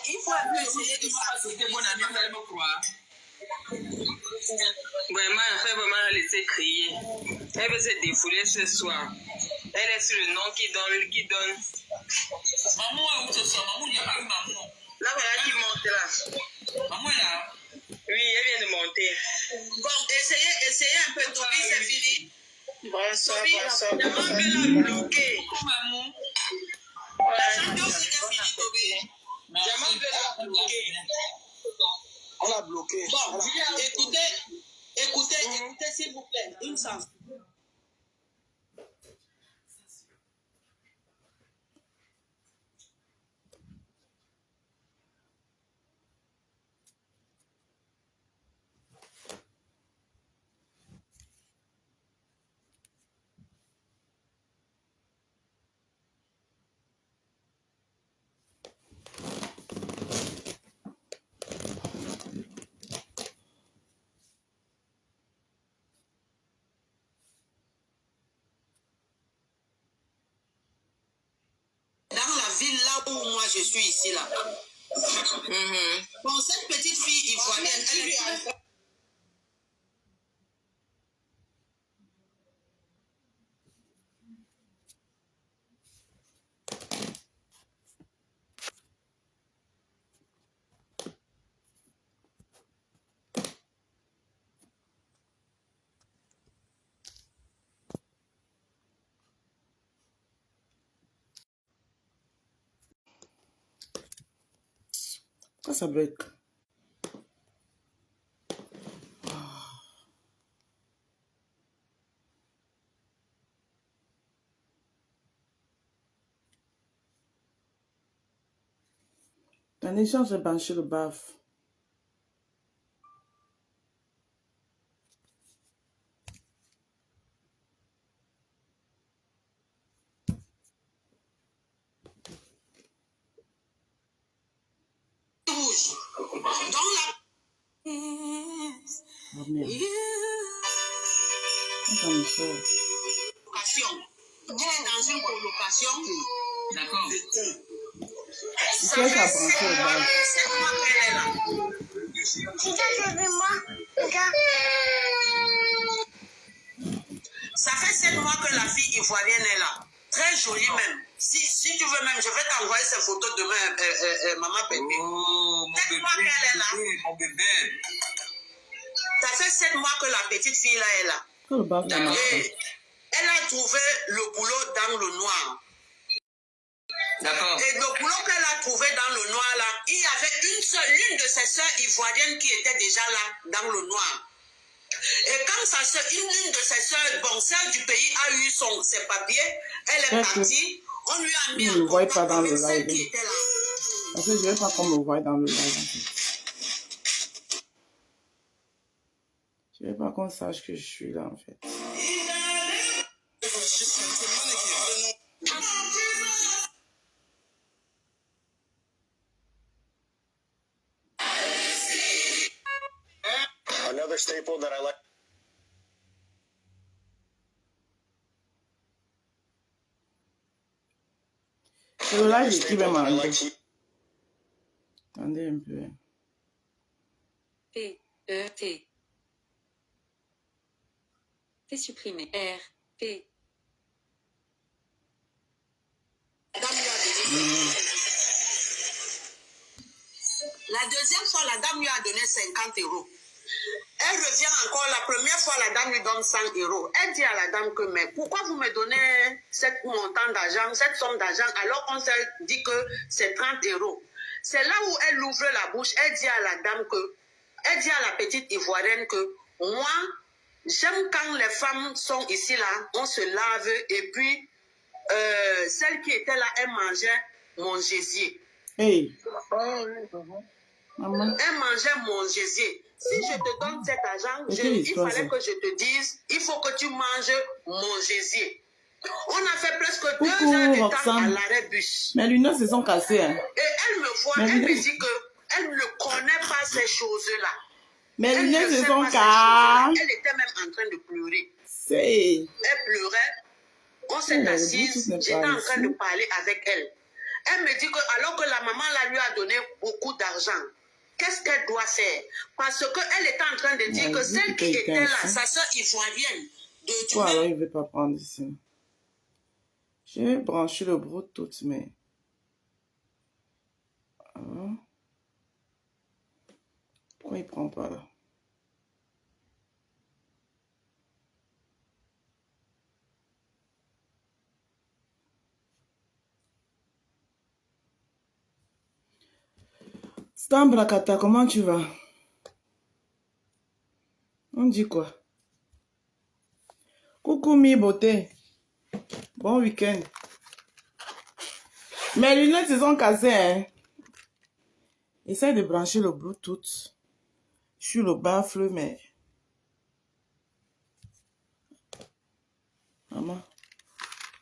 Il faut un peu essayer de faire. Mon ami, vous allez me croire. Vraiment, elle fait vraiment la laisser crier. Elle veut se défouler ce soir. Elle est sur le nom qui donne. Maman est où ce soir? Maman, il n'y a pas eu maman. Là, voilà qui monte là. Maman est là. Oui, elle vient de monter. Bon, essayez un peu. Toby, c'est fini. Bonsoir, bonsoir. Maman veut la bloquer. Maman. La chambre aussi est finie, Toby. Maman veut la bloquer. On l'a bloqué. Bon, écoutez, s'il vous plaît. Une chance. Dans la ville là où moi je suis ici là. Bon, cette petite fille ivoirienne, elle lui a... Ça bloque. Un échange de branché le baf. rouge. Dans la... Oh merde. Ça me sort. Elle est dans une colocation. D'accord. Ça fait 7 mois qu'elle est là. Ça fait 7 mois que la fille ivoirienne est là. Très jolie même. Si tu veux même, je vais t'envoyer ces photos demain, maman bébé. Oh, mon 7 mois qu'elle est là. Mon bébé. Ça fait 7 mois que la petite fille là est là. Et elle a trouvé le boulot dans le noir. D'accord. Et le boulot qu'elle a trouvé dans le noir là, il y avait l'une de ses sœurs ivoiriennes qui était déjà là dans le noir. Et quand sa soeur, une de ses sœurs, bon, celle du pays a eu ses papiers, elle est partie, on lui a mis en contact avec celle qui était là. Parce que je ne veux pas qu'on me voie dans le live en fait. Je ne veux pas qu'on sache que je suis là en fait. Another staple that I like. C'est le live qui va m'arrêter. Attendez un peu. T. T supprimé. R. T. La deuxième fois, la dame lui a donné 50 euros. Elle revient encore, la première fois, la dame lui donne 100 euros. Elle dit à la dame que, mais pourquoi vous me donnez cette montant d'argent, cette somme d'argent, alors qu'on s'est dit que c'est 30 euros. C'est là où elle ouvre la bouche, elle dit à la dame que, elle dit à la petite ivoirienne que, moi, j'aime quand les femmes sont ici là, on se lave, et puis, celle qui était là, elle mangeait mon gésier. Hey. Maman. Elle mangeait mon gésier. Si je te donne cet argent, il fallait que je te dise, il faut que tu manges mon gésier. On a fait presque 2 heures de temps à l'arrêt bus. Mes lunettes se sont cassées. Hein. Et elle me voit, elle me dit qu'elle ne connaît pas ces choses-là. Mes lunettes se sont cassées. Elle était même en train de pleurer. Elle pleurait. On s'est assise. J'étais en train de parler avec elle. Elle me dit que, alors que la maman là, lui a donné beaucoup d'argent, qu'est-ce qu'elle doit faire? Parce qu'elle était en train de dire que celle qui était là, sa soeur ivoirienne, de Pourquoi alors il ne veut pas prendre ici? J'ai branché le Bluetooth, mais... Ah. Pourquoi il ne prend pas là? Stambrakata, comment tu vas? On dit quoi? Coucou mi beauté. Bon week-end. Mes lunettes se sont cassées, hein? Essaye de brancher le Bluetooth sur le baffle, mais... Maman,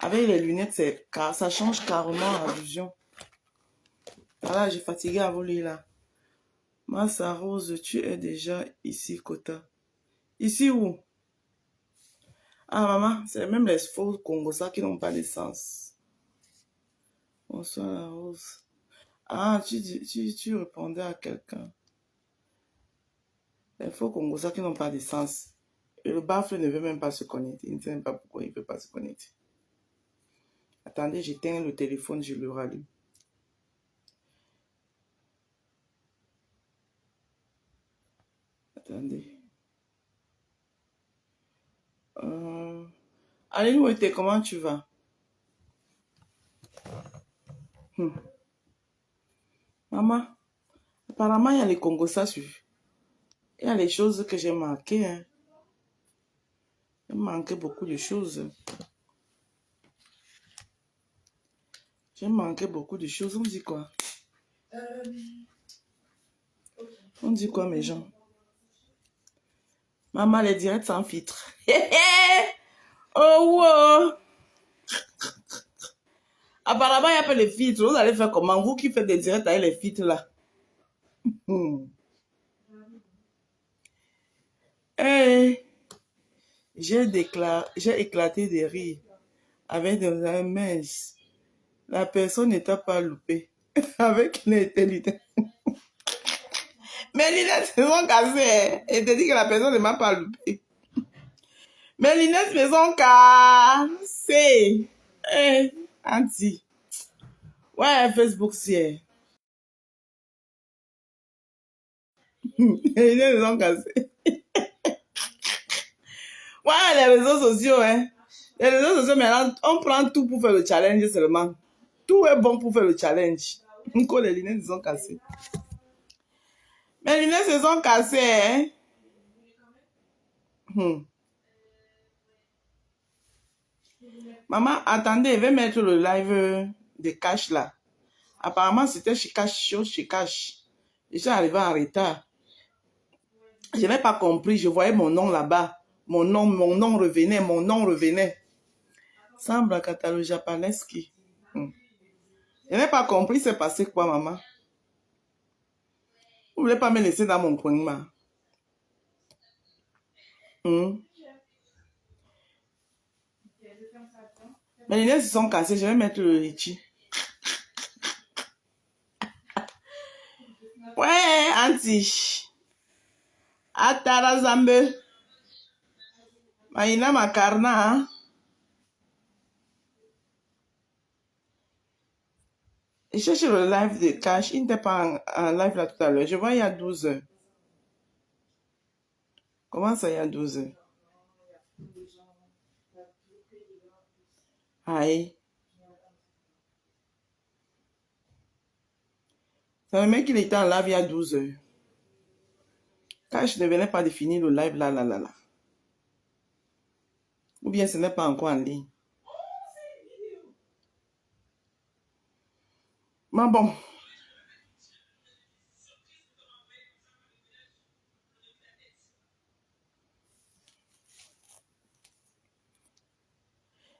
avec les lunettes, ça change carrément la vision. Voilà, j'ai fatigué à voler là. Massa Rose, tu es déjà ici, Kota. Ici où? Ah, maman, c'est même les faux Congolais qui n'ont pas d'essence. Bonsoir, la Rose. Ah, tu répondais à quelqu'un. Les faux Congolais qui n'ont pas d'essence. Et le baffle ne veut même pas se connecter. Il ne sait même pas pourquoi il ne veut pas se connecter. Attendez, j'éteins le téléphone, je le rallume. Attendez. Allez, où était? Comment tu vas? Maman, apparemment, il y a les Congolais suivis. Il y a les choses que j'ai marquées. Hein. J'ai manqué beaucoup de choses. J'ai manqué beaucoup de choses. On dit quoi? On dit quoi, mes gens? Maman, les directs sans filtre. Oh, wow. Apparemment, il n'y a pas les filtres. Vous allez faire comment? Vous qui faites des directs avec les filtres là. Hey, j'ai éclaté de rire avec des minces. La personne n'était pas loupée. Avec une intelligence. Mes lunettes se sont cassées. Et te dit que la personne ne m'a pas loupé. Mes lunettes me sont cassées. Hey, Anti. Ouais, Facebook, c'est. Les lunettes me sont cassées. Ouais, les réseaux sociaux, hein. Les réseaux sociaux, maintenant, on prend tout pour faire le challenge seulement. Tout est bon pour faire le challenge. Encore les lunettes se sont cassées. Mes lunettes se sont cassées, hein. Maman, attendez, je vais mettre le live de Cash là. Apparemment, c'était chez Cash. Je suis arrivé en retard. Je n'ai pas compris. Je voyais mon nom là-bas. Mon nom revenait. Semble catalogue japoneski. Je n'ai pas compris c'est passé quoi, maman. Vous ne voulez pas me laisser dans mon coin, ma. Mes lunettes se sont cassées. Je vais mettre le litchi. Ouais, Auntie. Atara Zambe. Maïna Makarna. Je cherche le live de Cash. Il n'était pas en live là tout à l'heure. Je vois il y a 12 heures. Comment ça, il y a 12 heures? Aïe. Ça me met qu'il était en live il y a 12 heures. Cash ne venait pas de finir le live là. Ou bien ce n'est pas encore en ligne. Mais bon.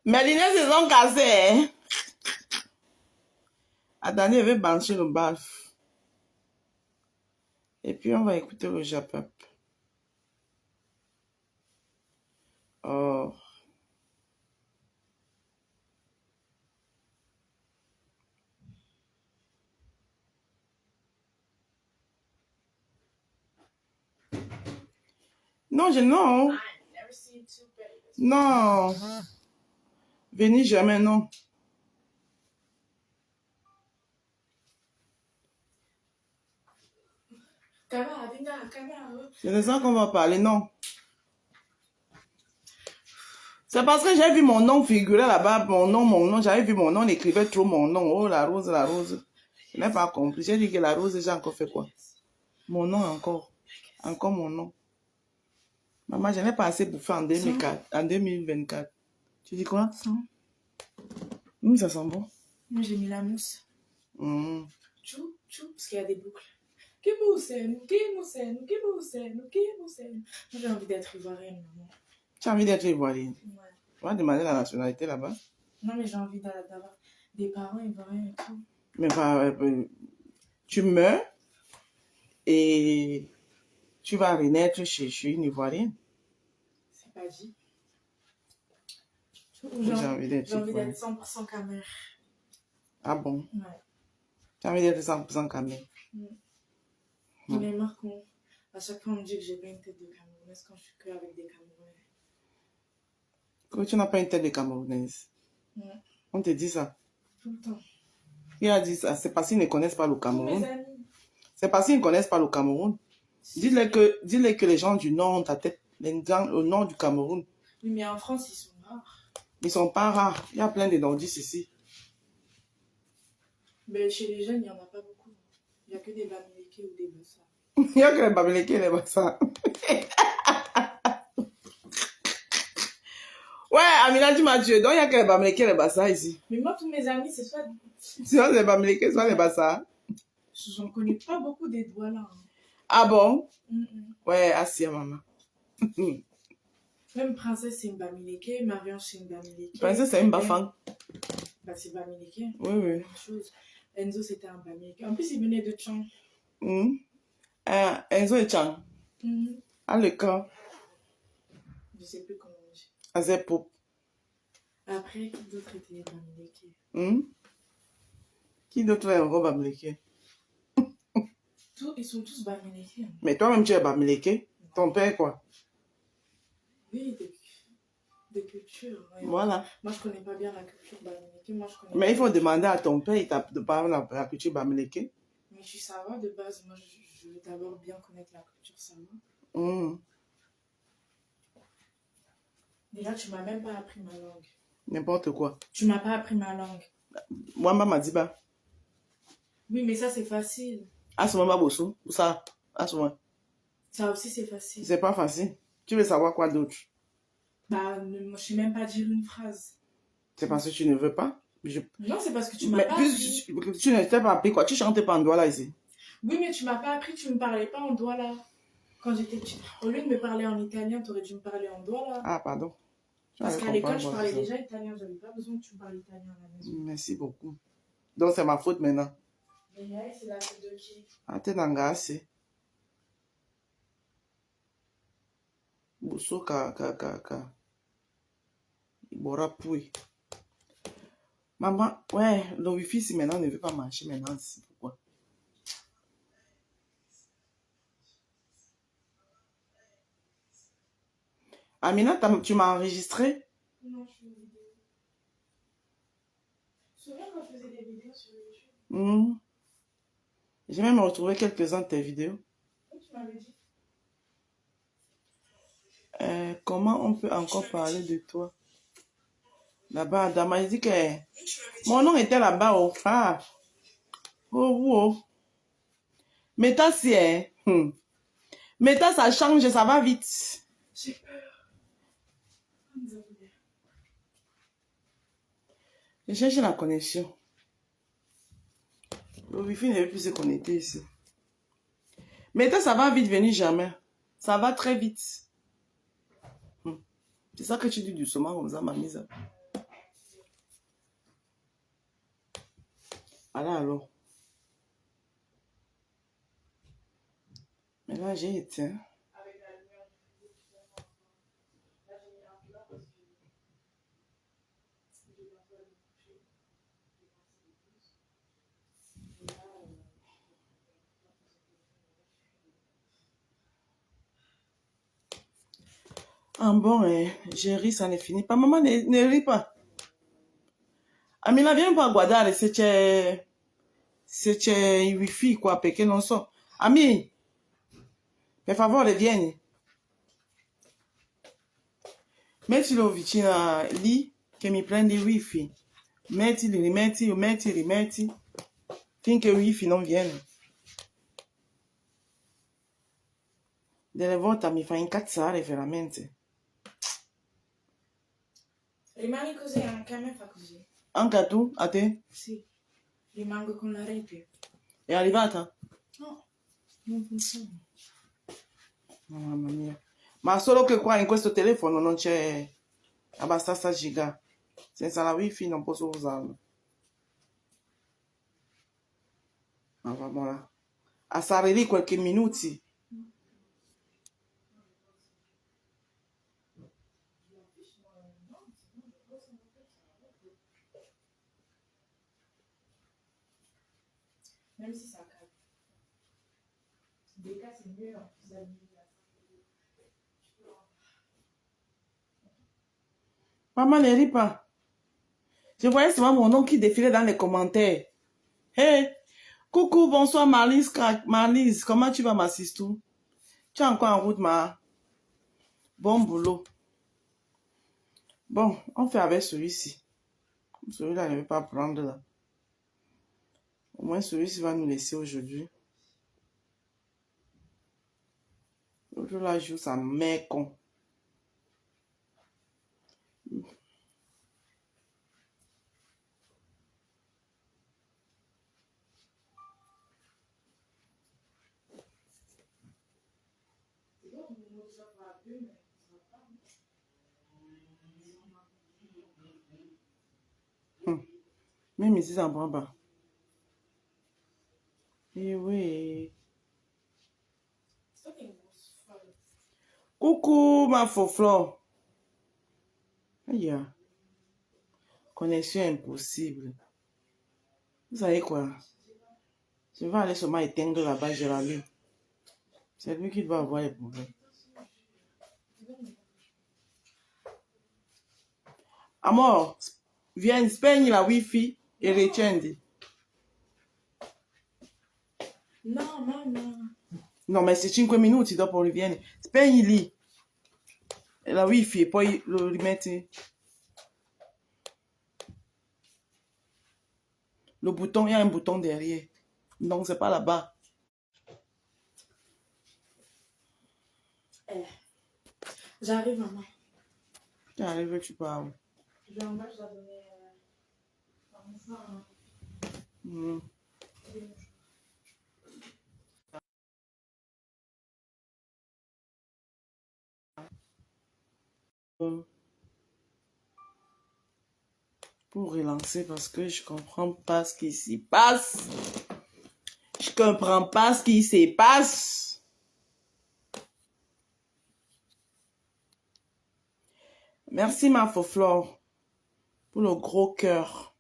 Mes lunettes se sont cassées. Hein? Attendez, je vais brancher le baf. Et puis on va écouter le Japap. Oh. Non, non. I never seen two better. Non. Venez jamais, non. C'est de ça qu'on va parler, non. C'est parce que j'ai vu mon nom figurer là-bas, mon nom, j'avais vu mon nom, on écrivait trop mon nom. Oh, la rose, la rose. Je n'ai pas compris. J'ai dit que la rose, j'ai encore fait quoi? Mon nom encore. Encore mon nom. Maman, je n'ai pas assez bouffé en 2004, en 2024. Tu dis quoi? Ça sent bon. Moi, j'ai mis la mousse. Mm. Tchou, tchou, parce qu'il y a des boucles. Moi, j'ai envie d'être ivoirienne, maman. Tu as envie d'être ivoirienne? Ouais. On va demander la nationalité là-bas. Non, mais j'ai envie d'avoir des parents ivoiriens et tout. Mais tu meurs et tu vas renaître chez une ivoirienne. C'est pas dit. J'ai envie d'être J'ai envie ivoirienne. d'être 100% camère. Ah bon? Ouais. Tu as envie d'être 100% camère? J'en ai marre à chaque fois on me dit que j'ai pas une tête de Camerounaise quand je suis que avec des Camerounais. Que tu n'as pas une tête de Camerounaise. Ouais. On te dit ça. Tout le temps. Qui a dit ça? C'est parce qu'ils ne connaissent pas le Tous Cameroun. mes amis. C'est parce qu'ils ne connaissent pas le Cameroun. Dis-les que les gens du Nord ont ta tête. Les gens au Nord du Cameroun. Oui, mais en France, ils sont rares. Ils ne sont pas rares. Il y a plein de nordistes ici. Mais chez les jeunes, il n'y en a pas beaucoup. Il n'y a que des Bamileke ou des Bassa. Il n'y a que les Bamileke et les Bassa. Ouais, Amina, tu m'as tué. Donc, il n'y a que les Bamileke et les Bassa ici. Mais moi, tous mes amis, c'est soit... Soit les Bamileke, soit les Bassa. J'en connais pas beaucoup des doigts là. Ah bon? Mm-mm. Ouais, Assia, maman. Même Princesse, c'est une Bamileke. Marianne, c'est une Bamileke. Princesse, c'est une Bafang. Bah, c'est Bamileke. Oui, oui. Même chose. Enzo, c'était un Bamileke. En plus, il venait de Tchang. Enzo et Chang. À le camp. Je sais plus comment on dit. À Zepop. Après, qui d'autres étaient les Bamileke? Qui d'autre est encore Bamileke? Ils sont tous Bamileke. Mais toi-même, tu es Bamileke. Ton père, quoi? Oui, des cultures. Ouais. Voilà. Moi, je connais pas bien la culture Bamileke. Moi, je connais Mais il faut pas. demander à ton père de parler la culture Bamileke. Mais je suis Sawa de base. Moi, je veux d'abord bien connaître la culture Sawa. Déjà, tu m'as même pas appris ma langue. N'importe quoi. Tu m'as pas appris ma langue. Moi, maman dit bah. Oui, mais ça, c'est facile. À ce moment, Bosso. Ou ça? À ce moment. Ça aussi, c'est facile. C'est pas facile. Tu veux savoir quoi d'autre? Bah, je sais même pas dire une phrase. C'est parce que tu ne veux pas? Non, c'est parce que tu m'as Mais pas plus, appris. tu ne t'es pas appris quoi? Tu chantais pas en doigt là ici. Oui, mais tu m'as pas appris, tu me parlais pas en doigt là. Quand j'étais petite. Au lieu de me parler en italien, tu aurais dû me parler en doigt là. Ah, pardon. Parce J'avais qu'à l'école, compris, je parlais ça. déjà italien. J'avais pas besoin que tu me parles italien à la maison. Merci beaucoup. Donc, c'est ma faute maintenant. Mais là, c'est la faute de qui? Ah, t'es dans assez. Bosso, Ibora Pouy. Maman, ouais, le wifi, si maintenant ne veut pas marcher maintenant, c'est pourquoi? Amina, tu m'as enregistré? Non, je fais une vidéo. Tu te souviens quand je faisais des vidéos sur YouTube? J'ai même retrouvé quelques-uns de tes vidéos. Oui, tu m'avais dit. Comment on peut encore parler de toi? Là-bas, Adama, il dit que mon nom était là-bas. Oh, ah. Oh. Mais toi, si, Mais toi, ça change, ça va vite. J'ai peur. Je cherche la connexion. Le wifi ne veut plus se connecter ici. Mais toi, ça va vite venir jamais. Ça va très vite. C'est ça que tu dis doucement comme ça, ma mise. Voilà alors. Mais là, j'ai éteint. Ah bon, j'ai ri, ça ne finit pas. Maman, ne ris pas. Amina, viens pas guardare se c'è il wifi qua, perché non so. Ami, per favore, vieni. Mettilo vicino lì, che mi prendi il wifi. Mettili, rimetti, metti, rimetti, finché il wifi non viene. Delle volte mi fa incazzare veramente. Rimani così, anche a me fa così. Anche a tu? A te? Sì, rimango con la rete. È arrivata? No, non funziona. Oh, mamma mia. Ma solo che qua in questo telefono non c'è abbastanza giga. Senza la wifi non posso usarlo. Ma vabbè. A stare lì qualche minuti. Même si ça calme. Des cas, c'est mieux. Vous avez mis la... Maman, ne ris pas. Je voyais souvent mon nom qui défilait dans les commentaires. Hey, coucou, bonsoir Marlise. Marlise, comment tu vas, ma sistou? Tu es encore en route, ma? Bon boulot. Bon, on fait avec celui-ci. Celui-là ne veut pas prendre là. Au moins, celui-ci va nous laisser aujourd'hui. L'autre là joue sa mère con. Même ici, ça ne prend pas. Eh oui. Coucou, ma faux-flore. Aïe. Connexion impossible. Vous savez quoi? Je vais aller seulement éteindre là-bas, je l'allume. C'est lui qui doit avoir les problèmes. Amor, viens, spegni la wifi e riaccendi. No, mamma. No, ma se 5 minuti dopo rivieni. Spegni lì la wifi e poi lo rimetti. Le bouton, il y a un bouton derrière. Non, c'est pas là-bas. J'arrive, maman. Tu arrives, tu parles. Je vais en bas, je dois donner à mon frère. Mm. Pour relancer parce que je comprends pas ce qui s'y passe. Je comprends pas ce qui se passe. Merci ma faux-flore pour le gros cœur.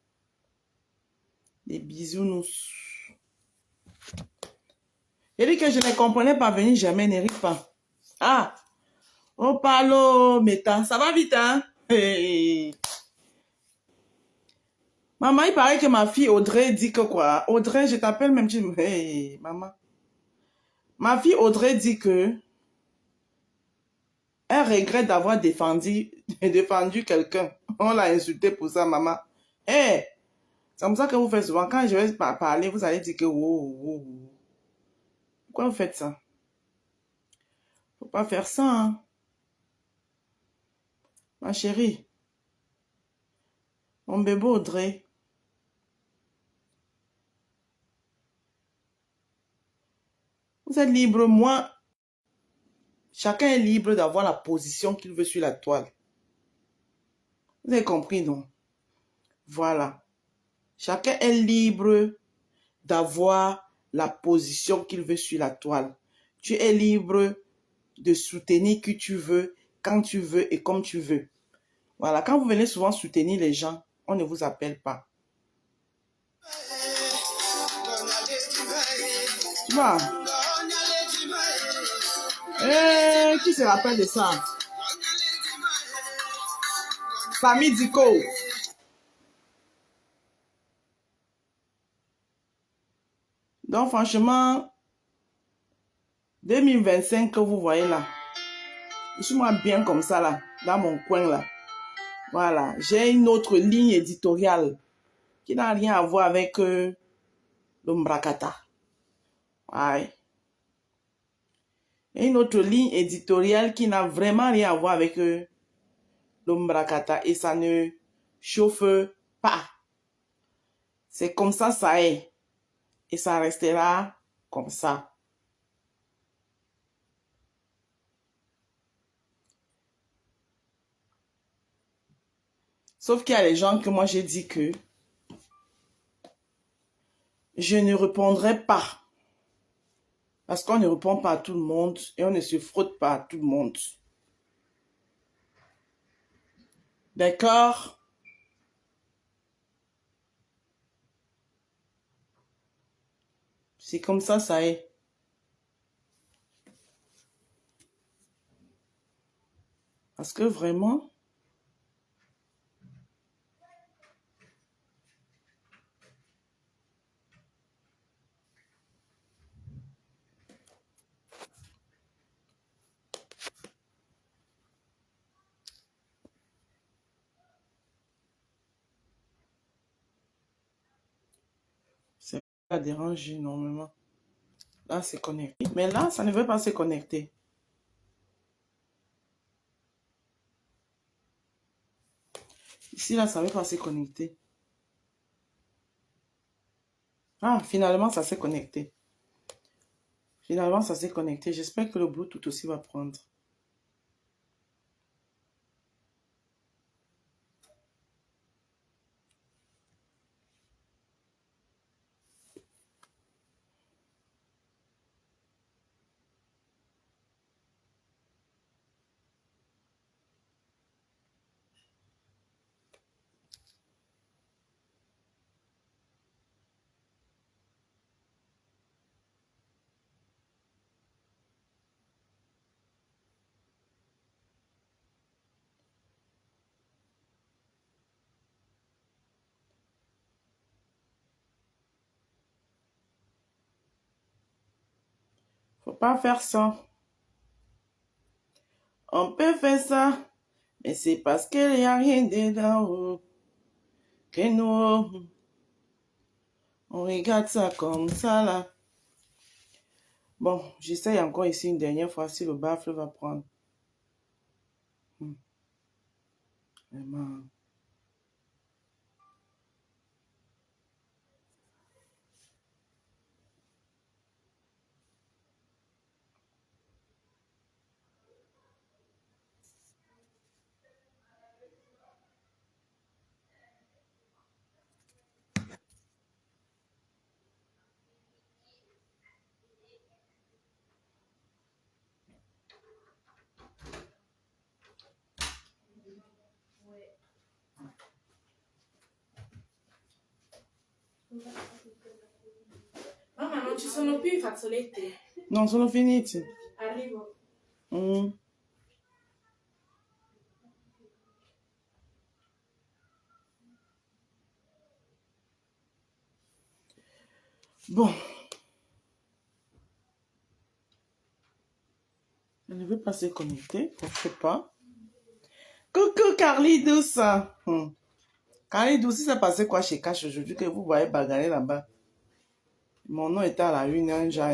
Des bisounours. J'ai dit que je ne comprenais pas venir jamais, ne ris pas. Ah! Oh, palo, Meta. Ça va vite, hein? Hey. Maman, il paraît que ma fille Audrey dit que quoi? Audrey, je t'appelle même. Hey, maman. Ma fille Audrey dit que elle regrette d'avoir défendu quelqu'un. On l'a insulté pour ça, maman. Hey, c'est comme ça que vous faites souvent. Quand je vais parler, vous allez dire que wow. Pourquoi vous faites ça? Faut pas faire ça, hein? Ma chérie. Mon bébé Audrey. Vous êtes libre, moi. Chacun est libre d'avoir la position qu'il veut sur la toile. Vous avez compris, non? Voilà. Chacun est libre d'avoir la position qu'il veut sur la toile. Tu es libre de soutenir qui tu veux, quand tu veux et comme tu veux. Voilà. Quand vous venez souvent soutenir les gens, on ne vous appelle pas. Tu vois? Qui se rappelle de ça? Samy Diko. Donc franchement, 2025 que vous voyez là, je suis moi bien comme ça là, dans mon coin là. Voilà, j'ai une autre ligne éditoriale qui n'a rien à voir avec le Mbrakata. Ouais. Et une autre ligne éditoriale qui n'a vraiment rien à voir avec le Mbrakata et ça ne chauffe pas. C'est comme ça est. Et ça restera comme ça. Sauf qu'il y a les gens que moi j'ai dit que je ne répondrai pas. Parce qu'on ne répond pas à tout le monde et on ne se frotte pas à tout le monde. D'accord? C'est comme ça est. Parce que vraiment, c'est pas dérangé normalement. Là, c'est connecté. Mais là, ça ne veut pas se connecter. Ici, là, ça ne veut pas se connecter. Ah, finalement, ça s'est connecté. Finalement, ça s'est connecté. J'espère que le Bluetooth aussi va prendre. Faut pas faire ça. On peut faire ça, mais c'est parce qu'il n'y a rien dedans que nous, on regarde ça comme ça là. Bon, j'essaye encore ici une dernière fois si le baffle va prendre. Vraiment. Mamma, non ci sono più i fazzoletti. Non, sono finiti. Arrivo. Bon. Elle ne veut pas se connecter. Je ne sais pas. Coucou Carly Douce. Carly Douce, il s'est passé quoi chez Cash aujourd'hui que vous voyez bagarrer là-bas? Mon nom était à la une, un genre.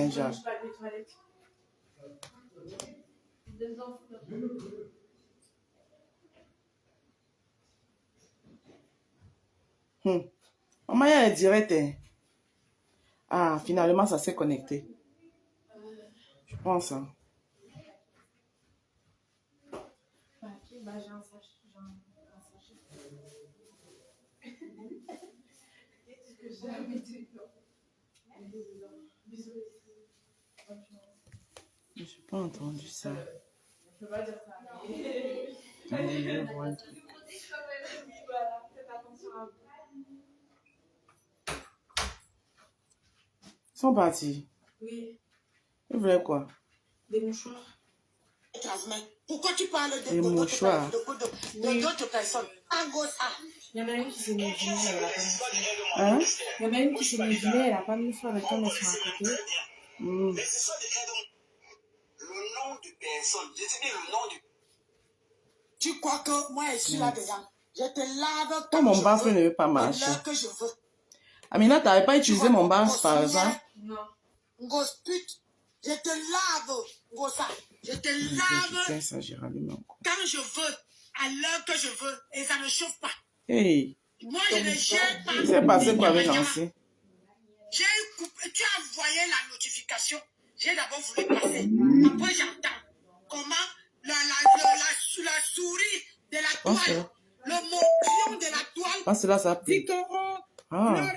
Maman, il y a les directs. Ah, finalement, ça s'est connecté. Je pense. Hein. J'ai un sachet. Je n'ai pas entendu ça. Je peux pas dire ça. Attendez, je vais voir un truc. Voilà, faites attention à vous. Ils sont partis. Oui. Ils voulaient quoi? Des mouchoirs. Pourquoi tu parles Des mouchoirs. d'autres personnes? Il y en a une qui s'est mis dîner, elle a pas mis ça. Hein? Il y en a une qui s'est mis dîner, elle a pas mis ça avec un elles sont à côté. Mm. Le nom de personne, je dis bien le nom de... Tu crois que moi je suis là-dedans? Je te lave Quand mon banque ne veut pas marcher. que je veux. Amina, t'avais pas utilisé mon banque par exemple? Non. Grosse pute, je te lave, Gossa. Je te lave Tiens, ça, j'ai rallumé encore. quand je veux, à l'heure que je veux, et ça ne chauffe pas. Hey, Moi, je ne gère pas. c'est passé quoi avec Nancy? J'ai coupé, tu as envoyé la notification. J'ai d'abord voulu passer. Après, j'entends comment la souris de la toile, le motion de la toile, Je pense que là, ça a dit pris. que Ah.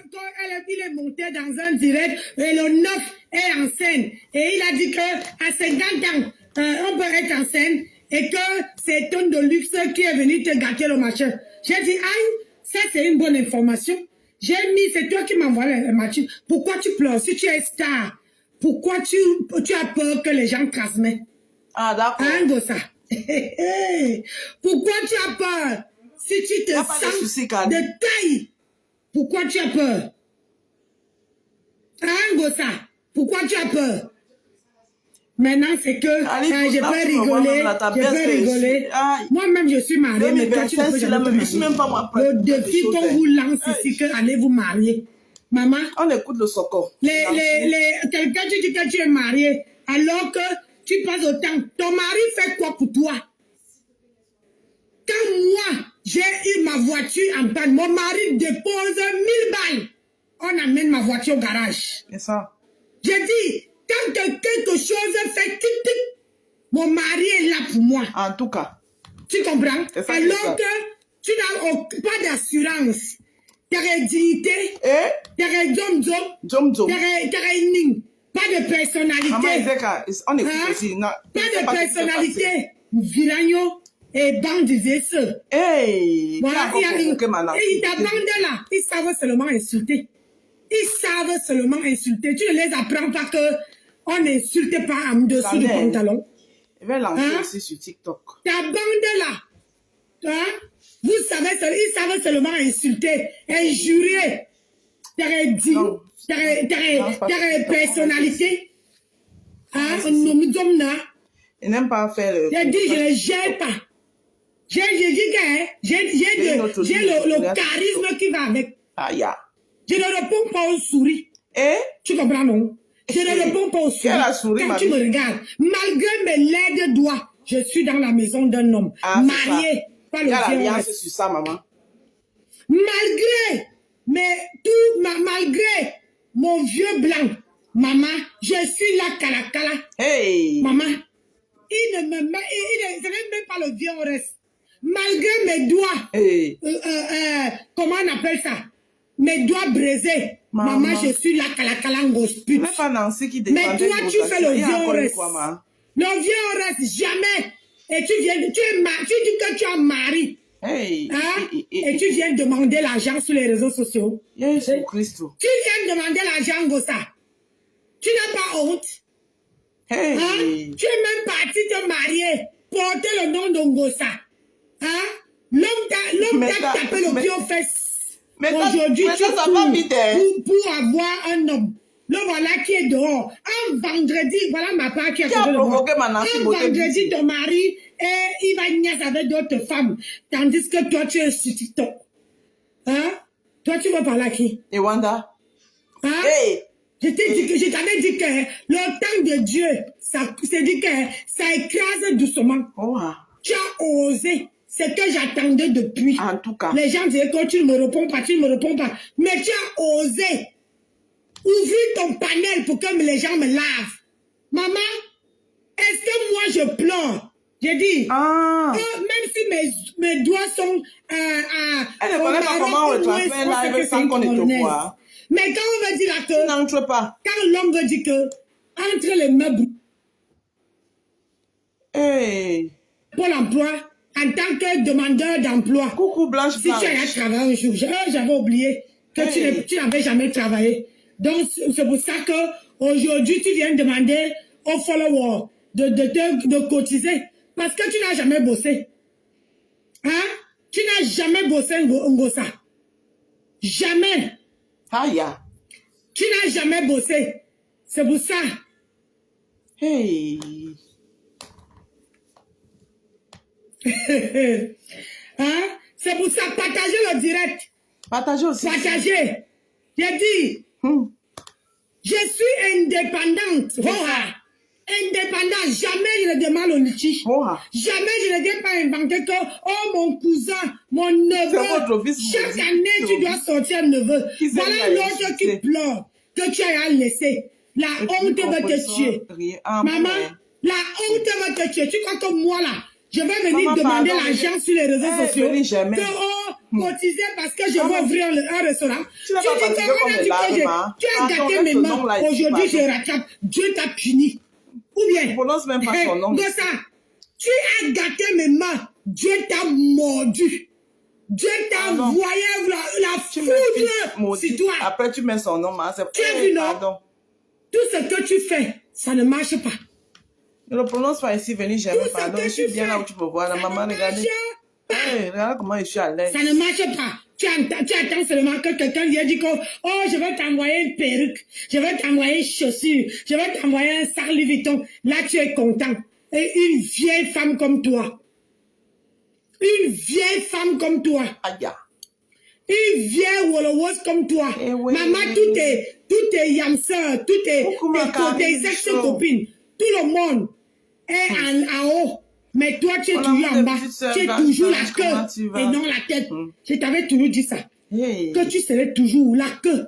il est monté dans un direct et le 9 est en scène. Et il a dit que à 50 ans, on peut être en scène et que c'est Tonne de Luxe qui est venu te gâter le machin. J'ai dit, aïe, ça c'est une bonne information. J'ai mis, c'est toi qui m'envoies le machin. Pourquoi tu pleures? Si tu es star, pourquoi tu as peur que les gens transmettent? Ah, d'accord. Hein, Gossa? Pourquoi tu as peur? Si tu te Y a pas de sens souci, Kadi. de taille, pourquoi tu as peur? Hein, Gossa? Pourquoi tu as peur? Maintenant, c'est que Allez, je là, peux tu me vois rigoler. même là, ta Je baisse peux que je rigoler. suis. Aïe. Moi-même, je suis mariée, mais toi, tu ne peux 2025, jamais te je ne suis même pas moi marier. Le prête. défi qu'on vous lance ici, que allez vous marier. Maman, On écoute le Soko. quelqu'un tu dis que tu es marié, alors que tu passes au temps. Ton mari fait quoi pour toi? Quand moi, j'ai eu ma voiture en panne, mon mari dépose 1000 balles. On amène ma voiture au garage. C'est ça. J'ai dit, quand quelque chose fait tic-tic, mon mari est là pour moi. En tout cas. Tu comprends? C'est ça, Alors c'est ça. que tu n'as pas d'assurance. T'aurais dignité, Eh? t'aurais zom-zom, Jom Jom. t'aurais ning. Pas de Maman personnalité. Izeka, on écoute Hein? aussi. Non, Pas je sais de pas ce qui s'est passé. personnalité. Viranyo et bande des eux. Hey! Voilà, Qui a encore provoqué ma Nancy? et ta bande là, ils savent seulement insulter. Ils savent seulement insulter. Tu ne les apprends pas que on n'insulte pas en dessous du Attendez. pantalon. Je vais lancer Hein? aussi sur TikTok. Ta bande là, hein? Vous savez, ils savent seulement insulter, injurier. T'aurais dit, Non. t'aurais personnalité. Hein? Nous sommes là. Il n'aime pas faire le... J'ai dit, je ne gère pas. J'ai dit que j'ai le charisme qui va avec. Aïe. Je ne réponds pas aux souris. Eh? Tu comprends, non? Je ne réponds pas aux souris. Quelle a souris, quand tu mamie? me regardes, malgré mes laides doigts, je suis dans la maison d'un homme. Ah, c'est marié, ça. pas Il y le a vieux. l'alliance sur ça, maman. Malgré malgré mon vieux blanc, maman, je suis là, cala. Hey! Maman, il ne me met, ce n'est même pas le vieux reste. Malgré mes doigts, Hey! comment on appelle ça? Mes doigts brisés. Maman, je suis là, cala, Ce n'est pas Nancy qui défendait mais toi, tu fais le vieux reste. maman. Le vieux reste, jamais. Et tu viens, tu dis que tu as mari. Hey! Hein? Et tu viens demander l'argent sur les réseaux sociaux. Jésus Christ. Tu viens demander l'argent, Gossa. Tu n'as pas honte. Hey! Hein? Tu es même parti te marier, porter le nom de Gossa. Hein? L'homme t'a tapé le pied aux fesses. Aujourd'hui, tu cours pour avoir un homme. Le voilà qui est dehors. Un vendredi, voilà ma part qui a provoqué ma Nancy un vendredi, ton mari, et il va niaiser avec d'autres femmes. Tandis que toi, tu es sur TikTok. Hein? Toi, tu vas parler à qui? Et Wanda? Hein? Hey! Je t'avais dit que le temps de Dieu, c'est dit que ça écrase doucement. Oh. Tu as osé. C'est que j'attendais depuis. En tout cas. Les gens disaient que tu ne me réponds pas, tu ne me réponds pas. Mais tu as osé ouvrir ton panel pour que les gens me lavent. Maman, est-ce que moi je pleure? J'ai dit, même si mes doigts sont elle ne connaît pas comment on retransmet live sans qu'on ne te voit. Mais quand on veut dire là que... N'entre pas. Quand l'homme veut dire que entre les meubles... Hey! Pôle emploi, en tant que demandeur d'emploi. Coucou Blanche. Si tu as travaillé un jour, j'avais oublié que tu n'avais jamais travaillé. Donc, c'est pour ça qu'aujourd'hui, tu viens demander aux followers de cotiser. Parce que tu n'as jamais bossé. Hein? Tu n'as jamais bossé Ngosa. Jamais. Aïe. Tu n'as jamais bossé. C'est pour ça. Hey. Hein? C'est pour ça, partagez le direct. Partagez aussi. Partagez. J'ai dit, je suis indépendante. Voilà. Indépendante. Jamais je ne demande au Nichi. Voilà. Jamais je ne vais pas inventer que, oh mon cousin, mon neveu, chaque année tu dois sortir un neveu. Voilà l'autre qui pleure, que tu as laissé. La honte va te tuer. Maman, la honte va te tuer. Tu crois que moi là, je vais venir demander l'argent sur les réseaux sociaux. Que cotiser parce que je vais ouvrir un restaurant. Tu as gâté mes mains. Aujourd'hui, je rattrape. Dieu t'a puni. Ou bien, je prononce même pas son nom. Ça, tu as gâté mes mains. Dieu t'a mordu. Dieu t'a envoyé la foudre sur toi. Après, tu mets son nom. Tu as vu, non? Tout ce que tu fais, ça ne marche pas. Ne le prononce pas ici, venez jamais. Pardon, je suis bien là où tu peux voir. La maman, regardez. Hey, regarde comment je suis à l'aise. Ça ne marche pas. Tu attends seulement que quelqu'un vienne dire que, oh, je vais t'envoyer une perruque, je vais t'envoyer une chaussure, je vais t'envoyer un sac Louis Vuitton. Là, tu es content. Et une vieille femme comme toi. Une vieille femme comme toi. Aïe. Une vieille Wolowos comme toi. Oui. Maman, tout est yamseur, tout est tes ex-copines. Tout le monde est en haut. Mais toi, tu es toujours en bas. Tu es toujours la queue et non la tête. Je t'avais toujours dit ça. Que tu serais toujours la queue,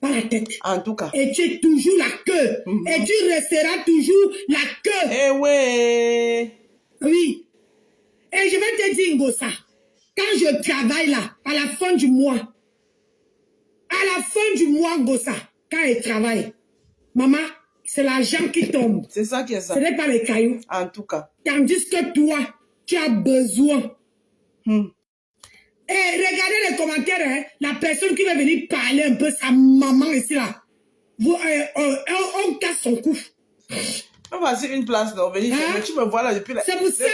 pas la tête. En tout cas. Et tu es toujours la queue. Et tu resteras toujours la queue. Eh oui. Oui. Et je vais te dire, Ngosa, quand je travaille là, à la fin du mois, Ngosa, quand je travaille, maman, c'est l'argent qui tombe. C'est ça qui est ça. Ce n'est pas les cailloux. En tout cas. Tandis que toi, tu as besoin. Et regardez les commentaires, hein, la personne qui va venir parler un peu, sa maman ici là, on casse son cou. On va sur une place, non, venez, tu me vois là depuis la... C'est pour ça,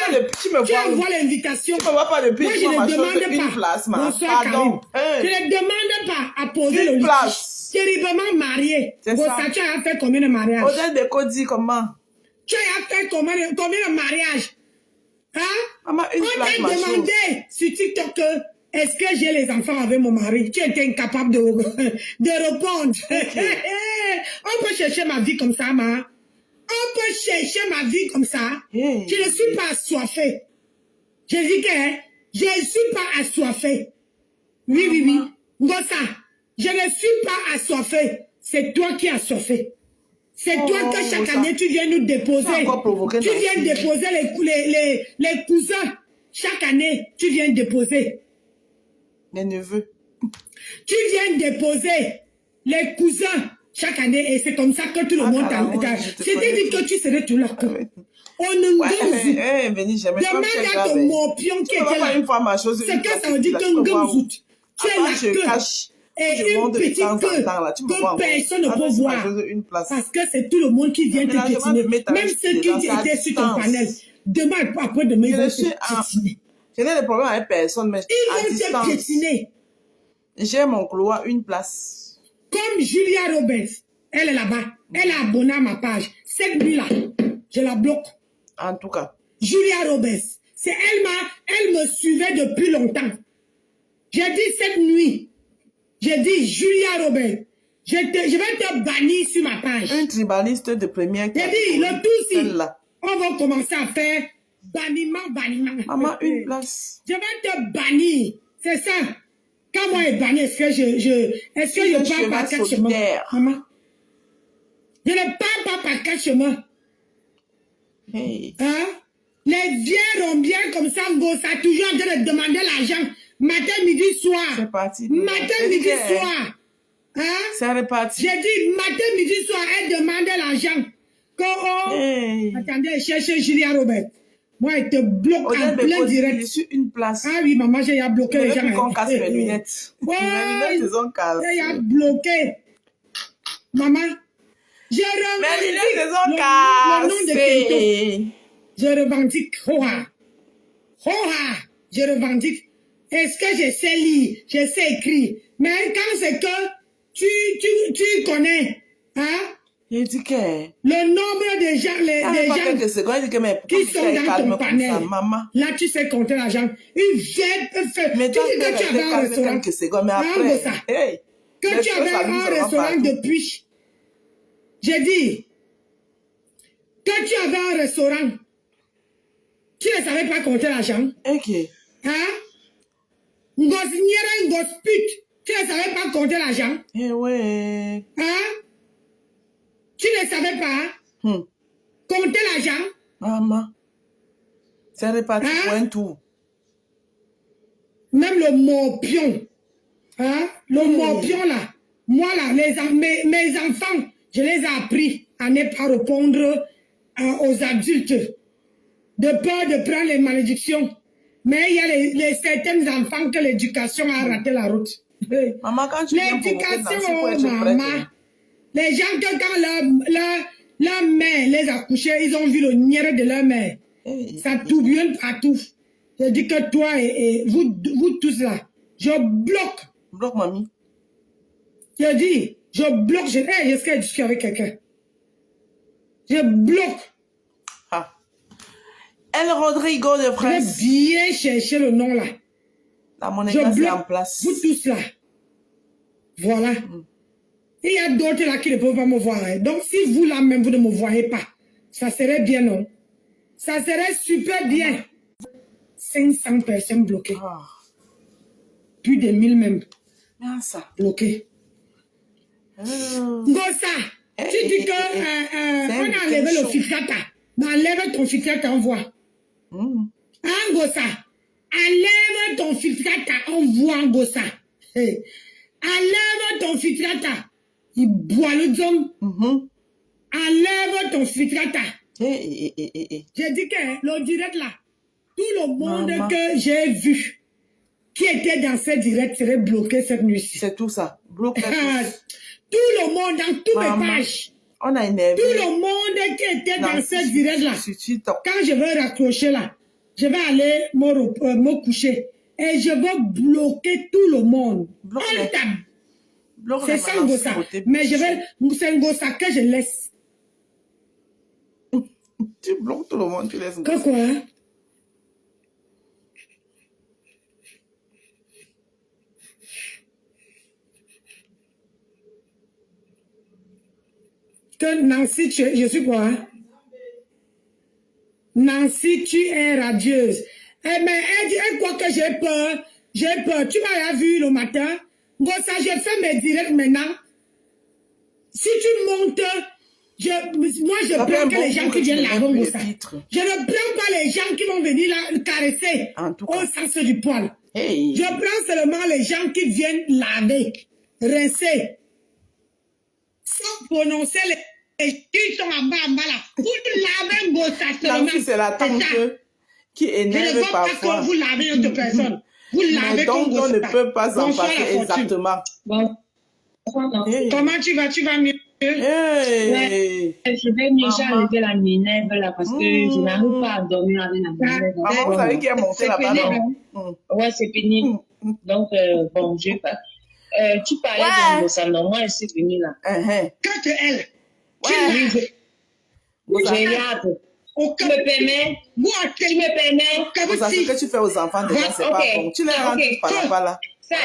tu envoies l'invitation. Tu me vois pas depuis... Moi, je ne demande pas. Place, Bonsoir, Karim. Je ne demande pas à poser le place. Terriblement marié. C'est ça. Tu as fait combien de mariages? Odette de Cody, comment? Tu as fait combien de mariages? Hein? Maman, on t'a demandé sur TikTok est-ce que j'ai les enfants avec mon mari? Tu étais incapable de répondre. On peut chercher ma vie comme ça, ma. On peut chercher ma vie comme ça. Je ne suis pas assoiffée. Je dis que je ne suis pas assoiffée. Oui. Ngosa, je ne suis pas assoiffée. C'est toi qui as assoiffé. C'est toi que chaque année, tu viens nous déposer. Tu viens déposer les cousins. Chaque année, tu viens déposer. Les neveux. Tu viens déposer les cousins chaque année. Et c'est comme ça que tout le monde t'a... C'était dit que tu serais tout là. On ne demande à ton morpion qui était là. C'est que ça veut dire que Ngomzout. Tu es la queue. Et une petite queue que personne ne peut voir. Parce que c'est tout le monde qui vient te piétiner. Même ceux qui étaient sur ton panel. Demain, après demain, ils vont te piétiner. Je n'ai de problème avec personne, mais ils vont te piétiner. J'ai mon couloir, une place. Comme Julia Roberts, elle est là-bas. Elle est abonnée à ma page. Cette nuit-là, je la bloque. En tout cas. Julia Roberts. C'est elle me suivait depuis longtemps. J'ai dit cette nuit. J'ai dit, Julia Robert, je vais te bannir sur ma page. Un tribaliste de première catégorie. J'ai dit, le tout si, on va commencer à faire banniment. Maman, une place. Je vais te bannir. C'est ça. Quand moi je bannis, est-ce que je parle par quatre chemins? Maman. Je ne parle pas par quatre chemins. Hey. Hein? Les vieux rombiens comme ça, ça toujours en train de demander l'argent. Matin, midi, soir. C'est parti. Matin, midi, soir. Hein? C'est reparti. J'ai dit, matin, midi, soir, elle demandait l'argent. Attendez, cherchez Julia Robert. Moi, elle te bloque en plein direct. Je suis une place. Ah oui, maman, j'ai bloqué les gens. Je veux qu'on casse mes lunettes. Ouais. Mes lunettes, ils ont cassé. J'ai bloqué. Maman, je revendique le nom de Kento. Je revendique. Je revendique. est-ce que je sais lire, je sais écrire. Mais quand c'est que tu connais, hein, Il dit que... le nombre de gens, quelques secondes, il dit que mais qui sont dans ton panel, ça, maman. là tu sais compter l'argent. Ils viennent faire. Mais Tu dis que tu avais un restaurant. quelques secondes, mais Hein, après... Gossa? Hey, Que tu avais un restaurant depuis. J'ai dit que tu avais un restaurant. Tu ne savais pas compter l'argent. Ok. Hein? Tu ne savais pas compter l'argent. Eh ouais. Hein? Tu ne savais pas compter l'argent. Maman. C'est réparti Hein? pour un tour. Même le morpion. Hein? Le morpion là. Moi là, mes enfants, je les ai appris à ne pas répondre aux adultes. De peur de prendre les malédictions. Mais il y a les certains enfants que l'éducation a raté la route. Maman, quand tu viens L'éducation, maman. Les gens que quand leur mère les a couchés, ils ont vu le nière de leur mère. Ça tourbillonne partout. Je dis que toi et vous tous là, je bloque. Bloque, mamie. Je dis, je bloque. Est-ce que je suis avec quelqu'un? Je bloque. Ah. El Rodrigo de Je France. vais bien chercher le nom là. La monnaie Je est en bloque place. vous tous là. Voilà. Et il y a d'autres là qui ne peuvent pas me voir. Hein. Donc si vous là même, vous ne me voyez pas, ça serait bien, non? Ça serait super bien. 500 personnes bloquées. Ah. Plus de 1000 même Ah, ça. bloquées. Gossa, tu dis que on a enlevé le filtrata. Mais enlève ton filtrata, on voit. Hein, Gossa? Enlève ton filtrata, on voit, Gossa. Hey. Enlève ton filtrata. Il boit le zone. Enlève ton filtrata. J'ai dit que le direct là, tout le monde que j'ai vu qui était dans ce direct serait bloqué cette nuit-ci. C'est tout ça. Bloqué. Tout le monde dans tous mes pages. On a énervé. Tout le monde qui était dans ce direct là. Quand je vais raccrocher là, je vais aller me coucher. Et je vais bloquer tout le monde. C'est ça un Gossa. Mais c'est un Gossa que je laisse. Tu bloques tout le monde, tu laisses. Que quoi? Que Nancy, je suis quoi? Nancy, tu es radieuse. Eh, mais elle croit que j'ai peur. J'ai peur. Tu m'as vu le matin? Gossa, je fais mes directs maintenant. Si tu montes, moi je prends que les gens qui viennent laver Gossa. Je ne prends pas les gens qui vont venir là caresser au sens du poil. Hey. Je prends seulement les gens qui viennent laver, rincer. Sans prononcer les qui sont en bas là. Vous lavez Gossa seulement. C'est la tante qui énerve parfois. Je ne veux pas que vous lavez une autre personne. Vous lavez donc on ne peut pas en passer exactement. Bon. Hey. Comment tu vas? Tu vas mieux? Hey. Ouais, je vais mieux, j'ai enlevé la Minerve là parce que je n'arrive pas à dormir avec la Minerve. Maman, vous savez qui est monté là-bas, non? Ouais, c'est pénible. Donc, bon, je vais pas. Tu parlais de Gossa, non, moi, elle s'est venue là. Quand elle, j'ai hâte. Tu me permets? Tu me permets? Ça, ce que tu fais aux enfants déjà, c'est pas bon. Tu les rentres par là. Ça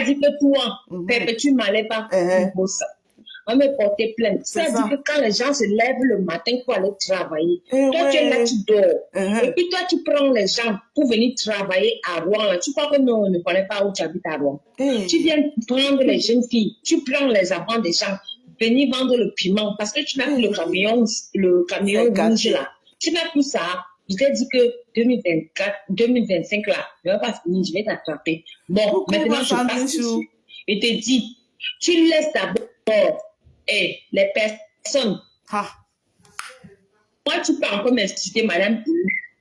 dit que toi, tu ne m'allais pas Gossa. On me porter plainte. Ça dit que quand les gens se lèvent le matin pour aller travailler, toi tu es là, tu dors. Et puis toi tu prends les gens pour venir travailler à Rouen. Là. Tu crois que nous on ne connaît pas où tu habites à Rouen. Tu viens prendre les jeunes filles, tu prends les enfants des gens, venir vendre le piment parce que tu n'as plus le camion rouge là. Tu n'as plus ça. Je t'ai dit que 2024, 2025 là, je ne vais pas finir, je vais t'attraper. Bon, maintenant je passe ici. Et te dis, tu laisses d'abord les personnes. Moi, tu peux encore m'insulter, Madame U.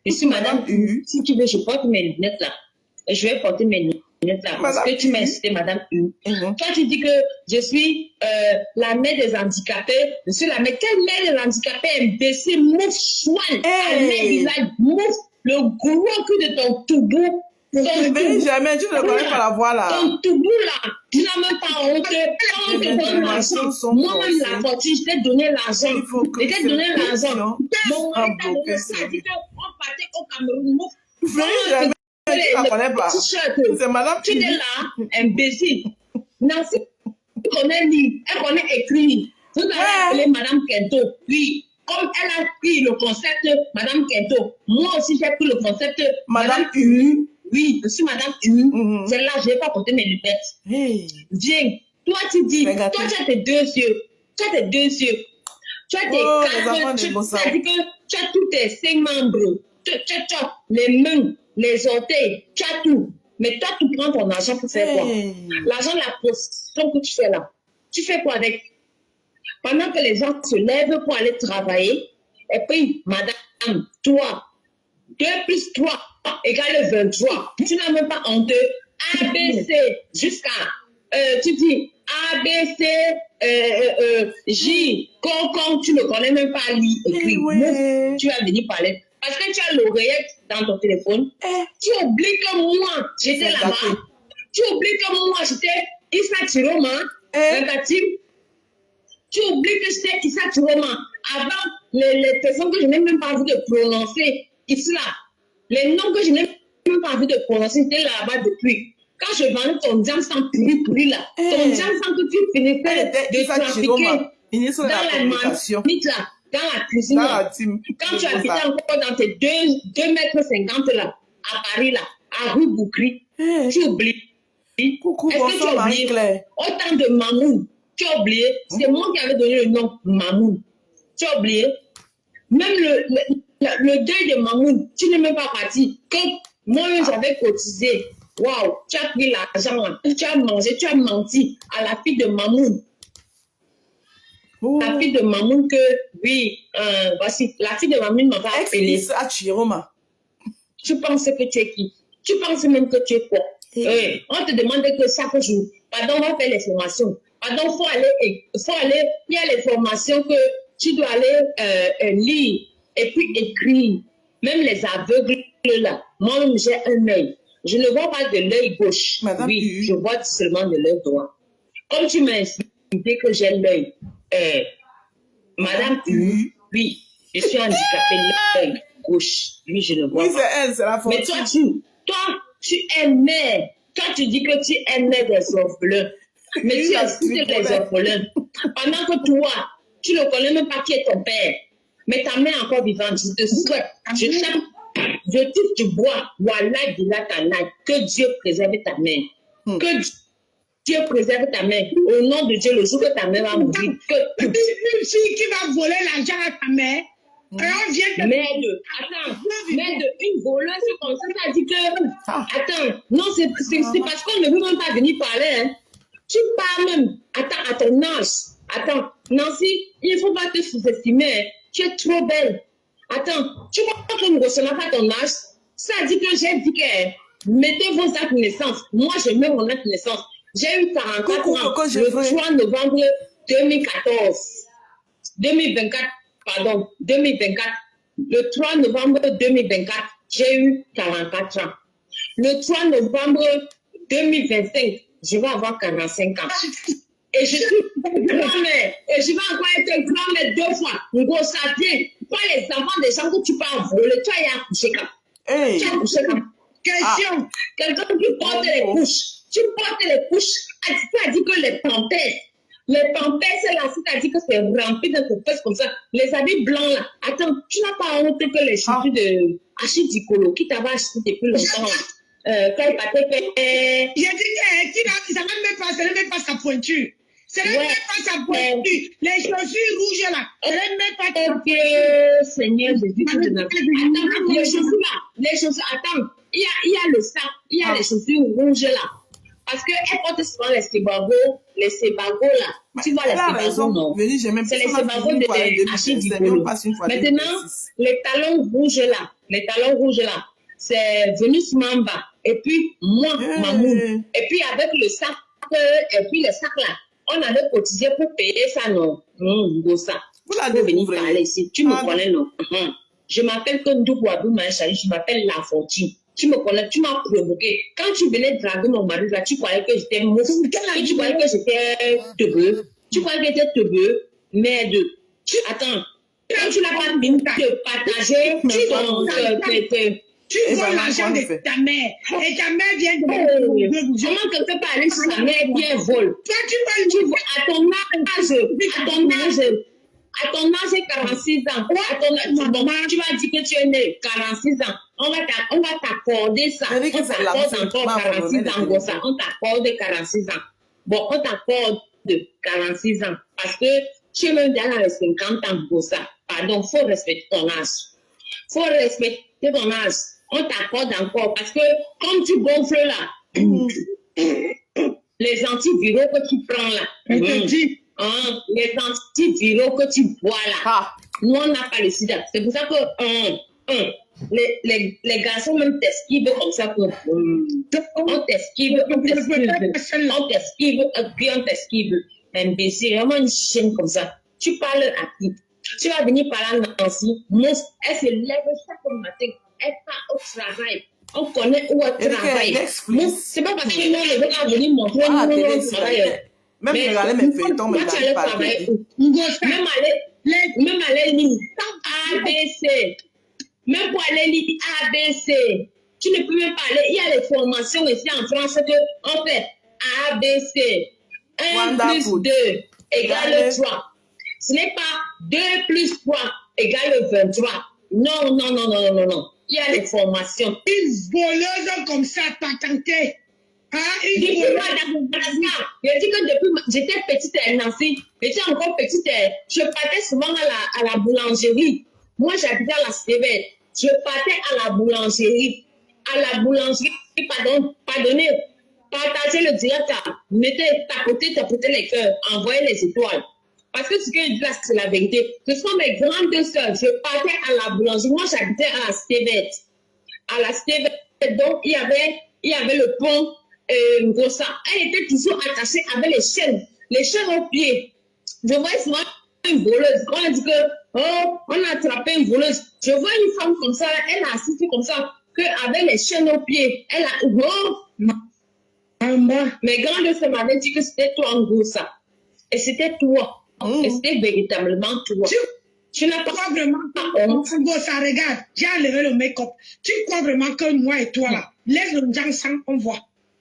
Je suis Madame U. Si tu veux, je porte mes lunettes là. Et je vais porter mes lunettes là. Parce que tu m'as insulté, Madame U. Toi, tu dis que je suis la mère des handicapés. Je suis la mère. Quelle mère des handicapés imbécile, mouf, chouane, mouf, le gros cul de ton toubou. Mais jamais, tu ne connais pas la voix là. Ton toubou là, tu n'as même pas honte. Quand on te donne l'argent, moi-même la fortune, je t'ai donné l'argent. Je t'ai donné l'argent. Mon mari t'a donné ça, dit qu'on partait au Cameroun. Mais jamais, tu ne la connais pas. C'est madame. Tu es là, imbécile. Nancy, tu connais lire, elle connaît écrire. Vous allez appeler Madame Kento. Oui, comme elle a pris le concept Madame Kento, moi aussi j'ai pris le concept Madame U. Oui, je suis Madame U. C'est là, je n'ai pas porté mes lunettes. Viens, toi tu dis, toi tu as tes 2 yeux. Tu as tes 2 yeux. Tu as tes 4 yeux. Ça dit que tu as tous tes 5 membres. Tu as les mains, les orteils, tu as tout. Mais toi, tu prends ton argent pour faire quoi? L'argent de la prostitution que tu fais là. Tu fais quoi avec? Pendant que les gens se lèvent pour aller travailler, et puis, madame, toi, 2 plus 3 égale 23. Tu n'as même pas honte. A, B, C, jusqu'à, tu dis A, B, C, J, quand tu ne connais même pas lire, écrire. Tu vas venir parler. Parce que tu as l'oreillette dans ton téléphone. Tu oublies que moi, j'étais là-bas. Tu oublies que moi, j'étais Issa Chiroma, tu oublies que j'étais Issa Chiroma. Avant, les personnes que je n'ai même pas envie de prononcer, ici là, les noms que je n'ai même pas envie de prononcer, j'étais là-bas depuis. Quand je vendais ton jam sans pourri là, ton jam sans que tu finissais de trafiquer dans la marmite là. Dans la cuisine, quand tu habitais encore dans tes 2,50 mètres là, à Paris là, à rue Boukri, tu oublies. Coucou, est-ce que tu as oublié autant de Mamoun? Tu as oublié? C'est moi qui avais donné le nom Mamoun. Tu as oublié? Même le deuil de Mamoun, tu n'es même pas parti. Quand moi j'avais cotisé, waouh, tu as pris l'argent là, tu as mangé, tu as menti à la fille de Mamoun. La fille de Mamoun que, oui, voici, la fille de Mamoun m'a pas appelé. Tu penses que tu es qui? Tu penses même que tu es quoi? On te demande que chaque jour, pardon, on va faire les formations. Pardon, faut aller, il y a les formations que tu dois aller lire et puis écrire. Même les aveugles là, moi-même j'ai un œil. Je ne vois pas de l'œil gauche. Madame oui, je vois seulement de l'œil droit. Comme tu m'as expliqué que j'ai l'œil. Madame U, oui, je suis handicapée de l'œil gauche. Oui, je ne vois pas. Oui, c'est elle, c'est la faute. Mais tu es mère. Toi, tu dis que tu es mère des orphelins. Mais tu as cité les orphelins. Pendant que toi, tu ne connais même pas qui est ton père. Mais ta mère est encore vivante. Je te souhaite. Je touche du bois. Voilà, que Dieu préserve ta mère. Que Dieu préserve ta mère. Au nom de Dieu, le jour que ta mère va mourir. Une fille qui va voler l'argent à ta mère. Une voleuse comme ça, ça dit que. Attends, non, c'est parce qu'on ne veut même pas venir parler. Hein. Tu parles même. Attends, à ton âge. Attends, Nancy, il ne faut pas te sous-estimer. Hein. Tu es trop belle. Attends, tu vois que nous ne recevons pas ton âge. Ça dit que j'ai dit que mettez vos actes de naissance. Moi, je mets mon acte de naissance. J'ai eu 44 ans le 3 novembre 2014. 2024, pardon, 2024. Le 3 novembre 2024, j'ai eu 44 ans. Le 3 novembre 2025, je vais avoir 45 ans. Et je suis grand-mère. Et je vais encore être grand-mère 2 fois. Ngo, ça vient. Pas les enfants des gens que tu peux voler. Tu as accouché quand? Tu as accouché quand? Question. Quelqu'un qui porte les couches. Tu portes les couches. Tu as dit que les pampers, c'est là, c'est-à-dire que c'est rempli de tes fesses comme ça. Les habits blancs là. Attends, tu n'as pas honte que les chaussures de Achille Dicolo qui t'avait acheté depuis longtemps. Quand il partait faire. J'ai dit que ça ne même pas sa pointure. Ça ne même pas sa pointure. Les chaussures rouges là. Ça ne même pas sa pointure. Seigneur Jésus, attends, les chaussures là. Attends, il y a le sac, il y a les chaussures rouges là. Parce qu'elle porte souvent les sébagos là. Tu vois les sébagos, non? C'est les sébagos de Achille Dicolo. Maintenant, les talons rouges là, c'est Venus Mamba. Et puis, moi, Mamoun. Et puis, avec le sac, et puis le sac là, on avait cotisé pour payer ça, non? Ça. Vous l'avez venir parler ici. Tu me connais, non? Je m'appelle Kondou Abou Manchali, je m'appelle La Fortune. Tu me connais, tu m'as provoqué. Quand tu venais draguer mon mari, là, tu croyais que j'étais mousse. Tu croyais que j'étais teubeux. Tu croyais que j'étais teubeux. Merde. Attends. Quand tu n'as pas fini de partager tu vois l'argent de ta mère. Et ta mère vient de... Comment quelqu'un peut aller sur sa mère bien vole? Toi, tu vois, à ton âge, 46 ans. À ton âge, bon, tu vas dire que tu es né 46 ans. On va t'accorder ça. On t'accorde encore 46 ans. Ça. On t'accorde 46 ans. Bon, on t'accorde 46 ans. Parce que tu es même dans les 50 ans pour ça. Pardon, il faut respecter ton âge. Il faut respecter ton âge. On t'accorde encore. Parce que comme tu gonfles là, les antiviraux que tu prends là, les antiviraux que tu bois là, nous on n'a pas le sida. C'est pour ça que les garçons même t'esquivent comme ça. On t'esquive, puis on t'esquive. Imbécile, vraiment une chienne comme ça. Tu parles à qui? Tu vas venir parler à Nancy. Elle se lève chaque matin. Elle part au travail. On connaît où elle travaille. C'est pas parce que nous, les gens vont venir montrer nous travail. Même regarder mes feuilletons, mais tu allais travailler. Même aller lire ABC. Même pour aller lire ABC. Tu ne peux même pas aller. Il y a les formations ici en France que on fait ABC. 1 plus 2 égale 3. Ce n'est pas 2 plus 3 égale 23. Non. Il y a les formations. Une voleuse comme ça, patentée. Je dis que depuis j'étais petite à Nancy, j'étais encore petite, je partais souvent à la boulangerie. Moi, j'habitais à la Cévette. Je partais à la boulangerie. Pardonnez. Partagez le direct, tapoter les cœurs, envoyer les étoiles. Parce que ce que je dis là, c'est la vérité. Ce sont mes grandes sœurs. Je partais à la boulangerie. Moi, j'habitais à la Cévette. À la Cévette, donc, il y avait le pont Ngossa. Elle était toujours attachée avec les chaînes aux pieds. Je voyais souvent une voleuse. Quand on dit que, on a attrapé une voleuse. Je vois une femme comme ça, elle a assisté comme ça, avec les chaînes aux pieds. Elle a, mes grandes sœurs m'avaient dit que c'était toi Ngossa. Et c'était toi. Et c'était véritablement toi. Tu n'as pas vraiment Ngossa, regarde, j'ai enlevé le make-up. Tu crois vraiment que moi et toi là, laisse le Jansan, on voit.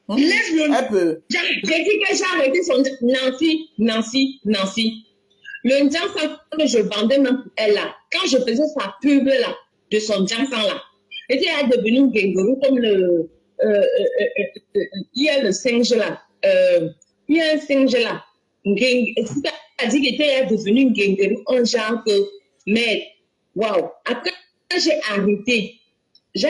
Laisse le J'ai dit que j'ai arrêté son Nancy. Le Jansan que je vendais même pour elle là, quand je faisais sa pub là, de son Jansan là, elle est devenue un Gengourou comme le. Il y a le singe là. Il y a un singe là. C'est-à-dire qu'il était devenu une Gengourou, un genre que. Mais, waouh! Après, j'ai arrêté. J'ai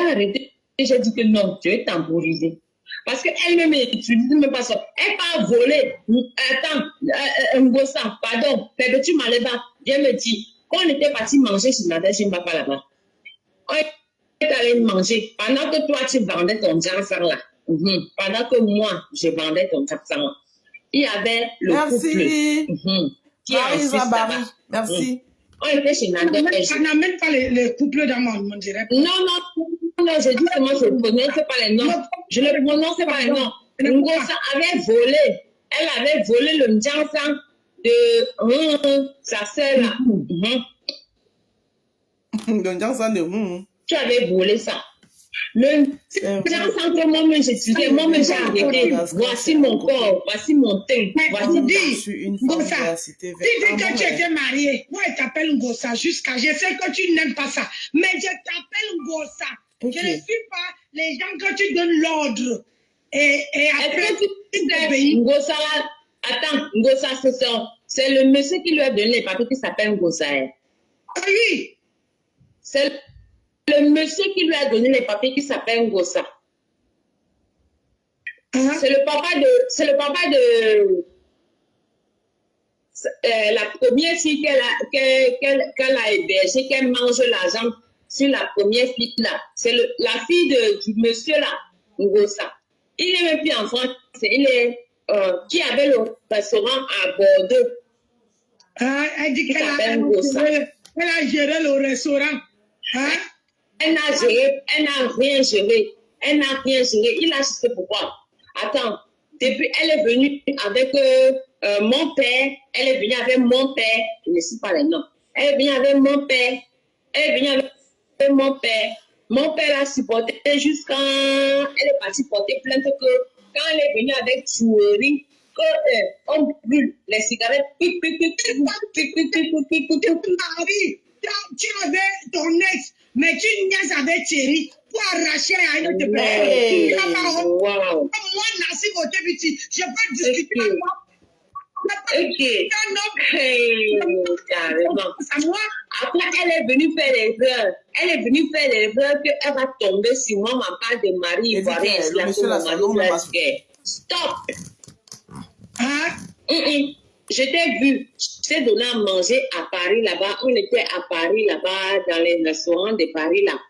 dit que non, tu es temporisé. Parce qu'elle-même, tu dis même pas ça. Elle pas volé. Attends, Ngossa, pardon, tu m'enlèves pas. Viens me dire, on était parti manger sur Nadège Papa là-bas. On est allé manger. Pendant que toi, tu vendais ton Jansan là. Pendant que moi, je vendais ton Jansan là. Il y avait le couple. Qui Marie, merci. On était chez Nadège. Ça n'amène pas les couples dans mon direct. Non, je dis que moi, je ne prononce pas les noms. Je ne prononce pas les noms. Ngossa avait volé. Elle avait volé le Jansan de sa sœur là. Le Jansan de Tu avais volé ça. Le Jansan que moi-même j'ai tué, moi-même j'ai arrêté. Voici mon corps, voici mon teint. Voici Ngossa. Tu dis que tu étais mariée. Moi, je t'appelle Ngossa jusqu'à. Je sais que tu n'aimes pas ça. Mais je t'appelle Ngossa. Je ne suis pas les gens que tu donnes l'ordre. Et après, tu Ngossa là. Attends, Ngossa, c'est le monsieur qui lui a donné les papiers qui s'appelle Ngossa. Oui. C'est le monsieur qui lui a donné les papiers qui s'appelle Ngossa. C'est le papa de la première fille qu'elle a hébergée, qu'elle mange l'argent sur la première fille là. C'est la fille du monsieur là, Ngossa. Il n'est même plus en France. Il est qui avait le restaurant à Bordeaux. Elle dit qu'elle a géré le restaurant. Elle n'a rien géré. Elle n'a rien géré. Il a acheté pourquoi? Attends, depuis, elle est venue avec mon père. Elle est venue avec mon père. Je ne sais pas les noms. Elle est venue avec mon père. Elle est venue avec mon père. Mon père l'a supporté jusqu'à... Elle est partie porter plainte que quand elle est venue avec tuerie, on brûle les cigarettes. Marie, tu avais ton ex, mais tu niaises avec Thierry pour arracher à une autre personne. Wow. Moi, Nassim, au début, je peux discuter avec moi. Ok. Carrément. Après, elle est venue faire les erreurs. Elle est venue faire les erreurs qu'elle va tomber sur moi, ma part de mari ivoirien. Stop. Hein? Je t'ai vu. Je t'ai donné à manger à Paris là-bas. On était à Paris là-bas, dans les restaurants de Paris là.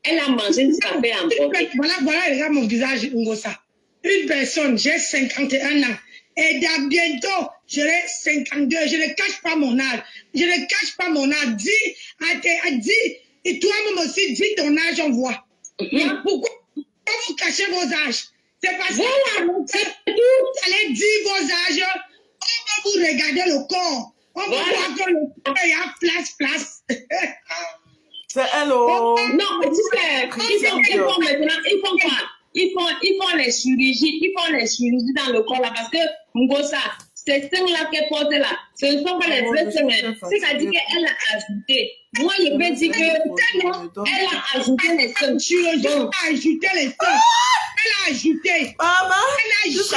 Elle a mangé du café emporté. Voilà, regarde mon visage, Ngosa. Une personne, j'ai 51 ans. Et bientôt, j'aurai 52. Je ne cache pas mon âge. Je ne cache pas mon âge. Dis, et toi-même aussi, dis ton âge, on voit. Pourquoi vous cachez vos âges? C'est parce que vous allez dire vos âges, on va vous regarder le corps. On va voir que le corps est à place. C'est hello. Non, mais tu sais, ils font maintenant, ils font quoi? Ils font les chirurgies, dans le corps là, parce que Ngosa, ces seins-là qu'elle porte là, ce ne sont pas les vrais seins. C'est-à-dire qu'elle a ajouté. Moi, je vais dire qu'elle a ajouté les seins. Chirurgie a ajouté les seins. Elle a ajouté. Elle a ajouté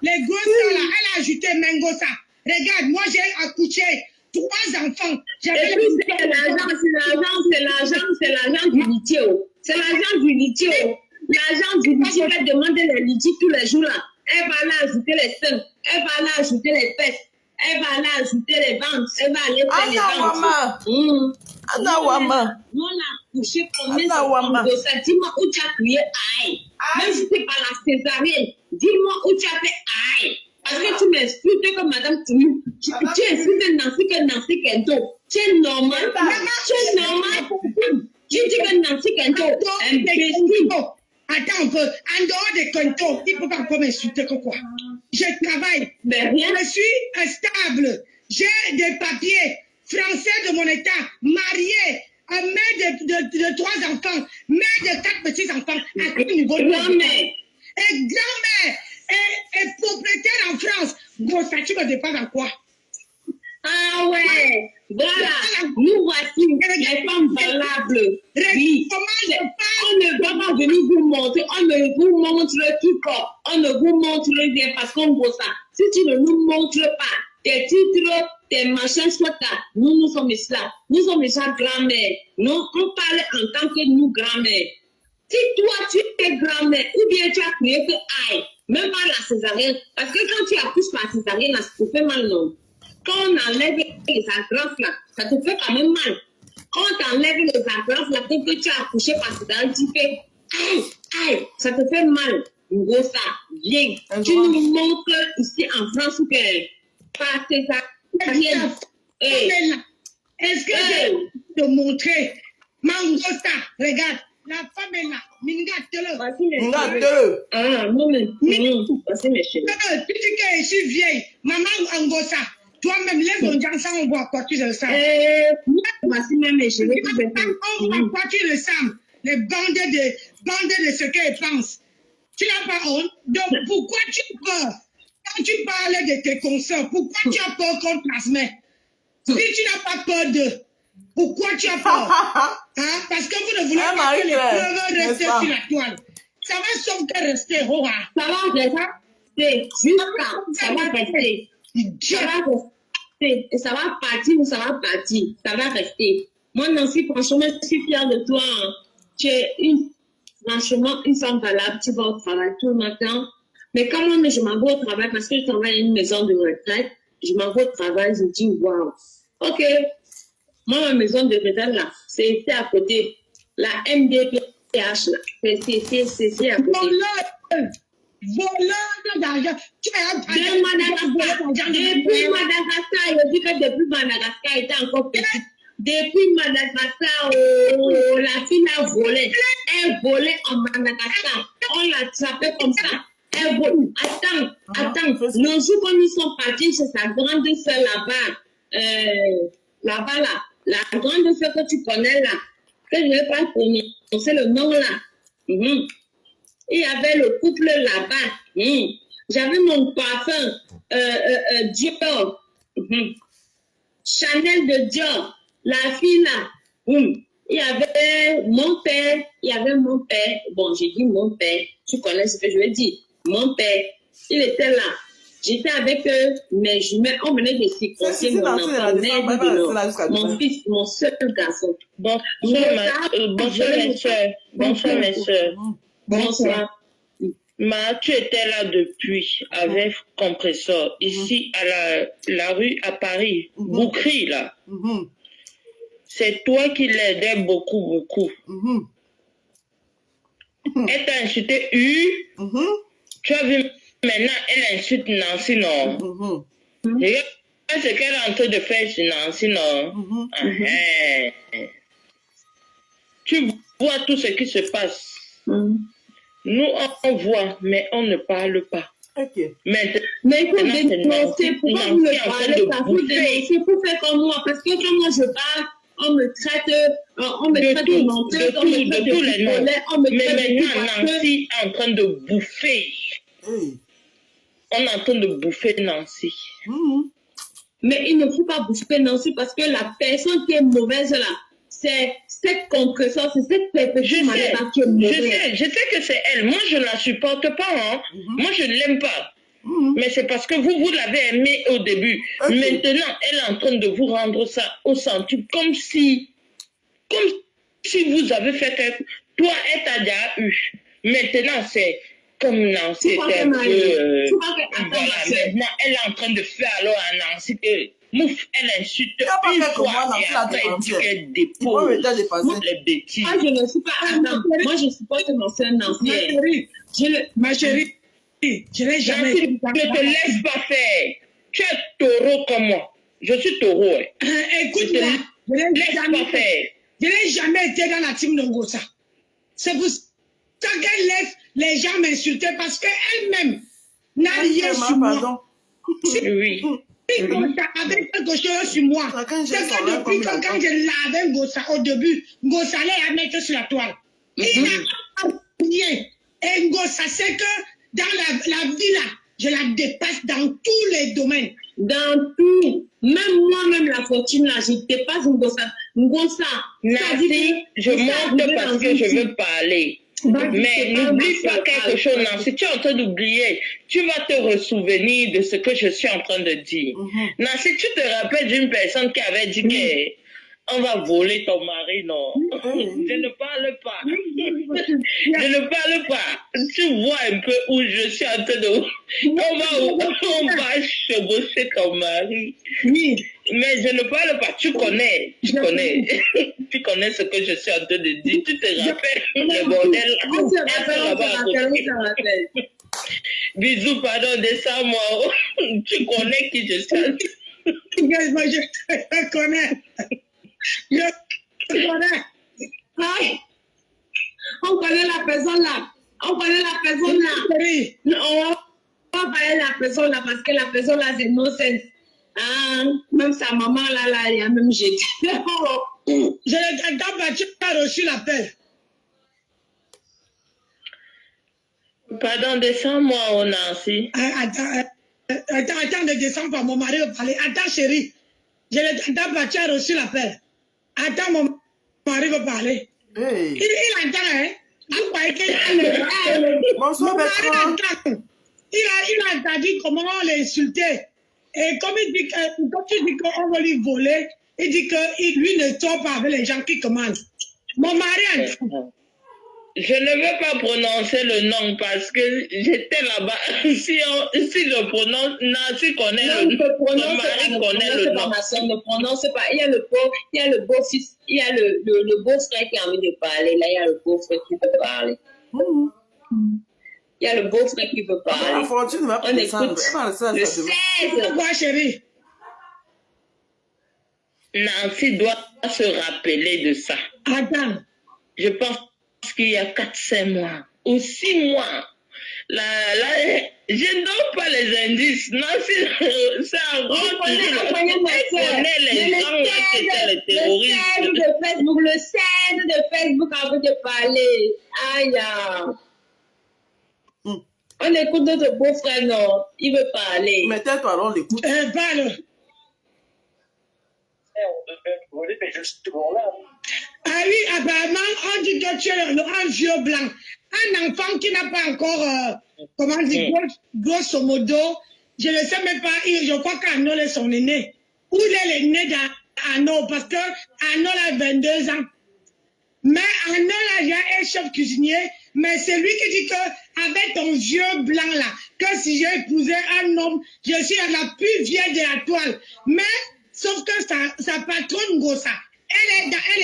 les gros seins là. Elle a ajouté Mengosa. Regarde, moi j'ai accouché 3 enfants. Et puis c'est l'argent du litier. C'est l'argent du litier. L'argent du litier va demander les litiers tous les jours là. Elle va aller ajouter les seins. Elle va aller ajouter les fesses. Elle va aller ajouter les ventres. Elle va aller faire les ventres. Nous on a couché combien de fois? Dis-moi où tu as crié aïe. Même si c'est pas la césarienne, dis-moi où tu as fait aïe. Parce que tu m'expliques que madame Timi, tu insultes Nancy Kento. Tu es normal. Tu dis que Nancy Kento, imbécile. Attends un peu, en dehors des cantons, il ne peut pas encore m'insulter que quoi. Je travaille, je suis stable, j'ai des papiers français de mon état, marié, mère de 3 enfants, mère de 4 petits-enfants, à quel niveau de grand-mère. Et grand-mère, et propriétaire en France. Gros, ça, tu me dépenses en quoi? Ah ouais, voilà, nous voici les femmes valables. Oui, on ne va pas venir vous montrer, on ne vous montre tout corps, on ne vous montre rien parce qu'on voit ça. Si tu ne nous montres pas tes titres, tes machins, soit là, nous sommes là, nous sommes déjà grand-mère. Nous, on parle en tant que nous grand-mère. Si toi tu es grand-mère, ou bien tu as crié que aïe, même pas la césarienne, parce que quand tu accouches par césarienne, là, ça te fait mal, non? Quand on enlève les agrafes là, ça te fait quand même mal. Quand on t'enlève les agrafes là, que tu as accouché par césarienne, tu fais aïe, ça te fait mal. Gros ça, viens. Tu nous montres ici en France que par césarienne. Est-ce que je vais te montrer? Mangosta, regarde, la femme est là. Mingatele. Mingatele. Ah, non, mais. Voici mes cheveux. Tu dis que je suis vieille. Maman Angosa. Toi-même, lève ton jansan, on voit quoi tu le sens. Voici même mes cheveux. On voit quoi tu le sens. Les bandes de ce qu'elles pensent. Tu n'as pas honte. Donc, pourquoi tu as peur? Quand tu parles de tes consoeurs, pourquoi tu as peur qu'on transmette? Si tu n'as pas peur d'eux, pourquoi tu as peur? Hein? Parce que vous ne voulez pas que les preuves restent sur la toile. Ça va sauf que rester. Ça va rester. Ça va rester. Et ça va partir ou ça va partir. Ça va rester. Moi, Nancy, franchement, je suis fière de toi. Hein. Tu es franchement une femme valable. Tu vas au travail tout le matin. Mais quand même, je m'en vais au travail parce que je travaille à une maison de retraite. Je m'en vais au travail, je dis, waouh. Ok. Moi, ma maison de retraite, là, c'est à côté. La MDPH, là, c'est à côté. Voleur d'argent. Tu es Depuis Madagascar, il dit que depuis Madagascar, il était encore petit. Depuis Madagascar, la fille a volé. Elle volait en Madagascar. On l'a attrapée comme ça. Elle vole. Attends. Le jour où ils sont partis chez sa grande soeur là-bas, là. La grande soeur que tu connais là. Que je ne vais pas prononcer le nom là. Il y avait le couple là-bas. J'avais mon parfum Dior. Chanel de Dior. La fille là. Il y avait mon père. Bon, j'ai dit mon père. Tu connais ce que je veux dire. Mon père. Il était là. J'étais avec eux, mais on venait de circoncire mon enfant. Mon fils, mon seul garçon. Bonsoir mes soeurs. Bonsoir. Tu étais là depuis avec compresseur, ici à la rue à Paris, Boukri là. C'est toi qui l'aidais beaucoup. Elle t'a insulté tu as vu maintenant, elle insulte Nancy, non? Regarde ce qu'elle est en train de faire sur Nancy, non? Tu vois tout ce qui se passe. Nous, on voit, mais on ne parle pas. Mais il faut dénoncer. Pourquoi vous ne parlez pas? Vous dénoncez pour faire comme moi. Parce que quand moi je parle, on me traite de menteuse, on me traite de pistolette, on me traite de tout. Mais maintenant, Nancy est en train de bouffer. On est en train de bouffer Nancy. Mais il ne faut pas bouffer Nancy parce que la personne qui est mauvaise là, c'est cette compresseur, c'est cette personne qui est mauvaise. Je sais que c'est elle. Moi, je ne la supporte pas. Moi, je ne l'aime pas. Mais c'est parce que vous l'avez aimée au début. Maintenant, elle est en train de vous rendre ça au centuple. Comme si vous avez fait quelque... Toi, elle t'a déjà eu. Maintenant, c'est comme Nancy était un peu... voilà, maintenant, elle est en train de faire alors à Nancy que... Mouf, elle insulte une fois et après elle dit qu'elle dépose les bêtises. Moi, je ne suis pas... Moi, je supporte mon soeur Nancy. Ma chérie, je n'ai jamais... Nancy, ne te laisse pas faire. Tu es taureau comme moi. Je suis taureau. Écoute-moi, je n'ai jamais été dans la team Nongosa. C'est pour ça qu'elle laisse les gens m'insulter parce qu'elle-même n'a rien sur moi. Oui. Avec quelque chose sur moi. C'est que depuis que quand je lavais Ngossa au début, Ngossa allait à mettre sur la toile. Il n'a rien. Et Ngossa, c'est que dans la vie là, je la dépasse dans tous les domaines. Dans tout. Même moi-même, la fortune là, je dépasse Ngossa. Ngossa, Nancy, je monte parce que je veux parler. Mais n'oublie pas quelque chose, Nancy. Tu es en train d'oublier. Tu vas te ressouvenir de ce que je suis en train de dire. Nancy, tu te rappelles d'une personne qui avait dit qu'on va voler ton mari, non? Je ne parle pas. Je ne parle pas. Tu vois un peu où je suis en train de... On va chevaucher ton mari. Oui. Mais je ne parle pas. Tu connais. Tu connais ce que je suis en train de dire. Tu te rappelles le bordel. On se rappelle. Bisous, pardon, descends-moi. Tu connais qui je suis. Je connais. On connaît la personne là. On va parler la personne là parce que la personne là, c'est no sense. Même sa maman là, il y a même jeté. Tu as reçu l'appel. Pardon, descends-moi, Nancy. Attends, ne descends pas, mon mari va parler. Attends, chérie. Tu as reçu l'appel. Attends, mon mari va parler. Hey. Il entend, hein? Bonsoir, Bertrand. Il a entendu comment on l'insultait. Et comme il dit quand tu dis qu'on va lui voler, il dit que lui ne sort pas avec les gens qui commandent. Mon mari entend. Je ne veux pas prononcer le nom parce que j'étais là-bas. Si je prononce, Nancy connaît le nom. Mon mari connaît le nom. Ne prononce pas. Il y a le beau fils, il y a le beau frère qui a envie de parler. Là, il y a le beau frère qui veut parler. Il y a le beau frère qui veut parler. La fortune va pas descendre. Le 16. Pourquoi, chérie? Nancy doit se rappeler de ça. Attends. Je pense qu'il y a 4-5 mois ou 6 mois. Là, je ne donne pas les indices. Nancy, ça rentre. Elle connaît les gens qui étaient les terroristes. Le 16 de Facebook a envie de parler. Aïe. On écoute notre beau-frère, non. Il veut parler. Mais tais-toi, alors on l'écoute. Parle. Ah oui, apparemment, on dit que tu es un vieux blanc. Un enfant qui n'a pas encore, comment dire, grosso modo, je ne sais même pas, je crois qu'Arnaud est son aîné. Où il est né d'Arnaud, parce que Arnaud a 22 ans. Mais Arnaud là, il y a un chef cuisinier, mais c'est lui qui dit que, avec ton vieux blanc là, que si j'ai épousé un homme, je suis la plus vieille de la toile. Mais, sauf que sa patronne Ngossa,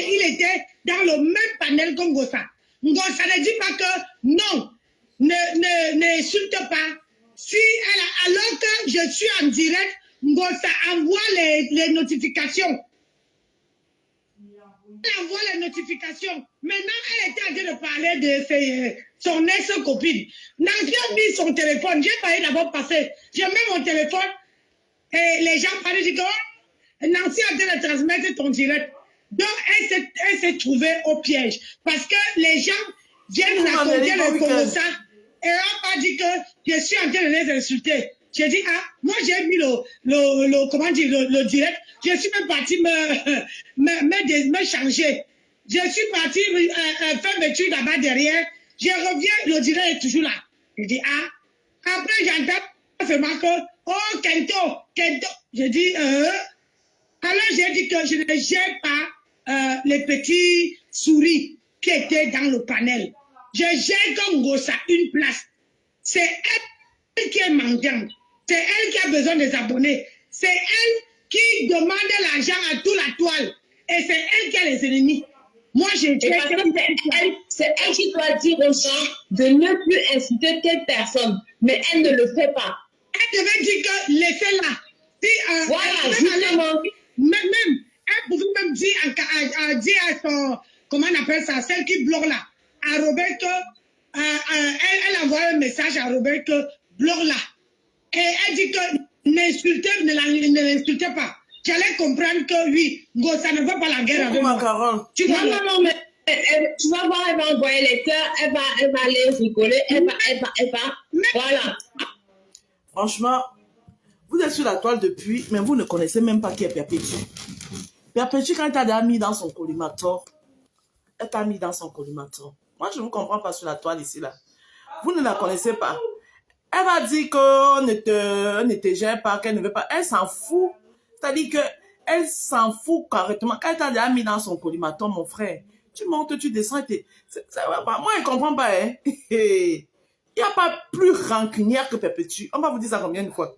il était dans le même panel que Ngossa. Ngossa ne dit pas que non, n'insulte pas. Si alors que je suis en direct, Ngossa envoie les notifications. Elle envoie les notifications. Maintenant, elle était en train de parler de son ex-copine. Nancy a mis son téléphone. J'ai failli d'abord passer. J'ai mis mon téléphone et les gens parlaient du oh, Nancy a en train de transmettre ton direct. Donc, elle s'est trouvée au piège. Parce que les gens viennent raconter le Congossa et on m'a dit que je suis en train de les insulter. J'ai dit, ah, moi j'ai mis le direct. Je suis même parti me changer. Je suis parti faire mes trucs là-bas derrière. Je reviens, le direct est toujours là. Je dis, ah. Après, j'entends seulement que, oh, Kento. Je dis, alors j'ai dit que je ne gère pas les petits souris qui étaient dans le panel. Je gère comme Ngossa une place. C'est elle qui est mendiante. C'est elle qui a besoin des abonnés. C'est elle qui demande l'argent à toute la toile. Et c'est elle qui a les ennemis. Moi, j'ai dit c'est elle qui doit dire aux gens de ne plus insulter telle personne. Mais elle ne le fait pas. Elle devait dire que laissez-la. Voilà, justement. Même, elle pouvait même dire à son, comment on appelle ça, celle qui bloque là, à Robert que, elle envoie un message à Robert que bloque là. Et elle dit que ne l'insultez pas. J'allais comprendre que oui, Ngossa ne veut pas la guerre avec moi. Non, mais tu vas voir, elle va envoyer les cœurs, elle va aller rigoler, elle va. Voilà. Franchement, vous êtes sur la toile depuis, mais vous ne connaissez même pas qui est Perpétue. Perpétue, quand elle t'a mis dans son collimateur, elle t'a mis dans son collimateur. Moi, je ne vous comprends pas sur la toile ici, là. Vous ne la connaissez pas. Elle va dire qu'on ne te gère pas, qu'elle ne veut pas. Elle s'en fout. C'est-à-dire qu'elle s'en fout correctement. Quand elle t'a déjà mis dans son collimateur, mon frère, tu montes, tu descends. Moi, je ne comprends pas. Hein? Il n'y a pas plus rancunière que Perpétue. On va vous dire ça combien de fois?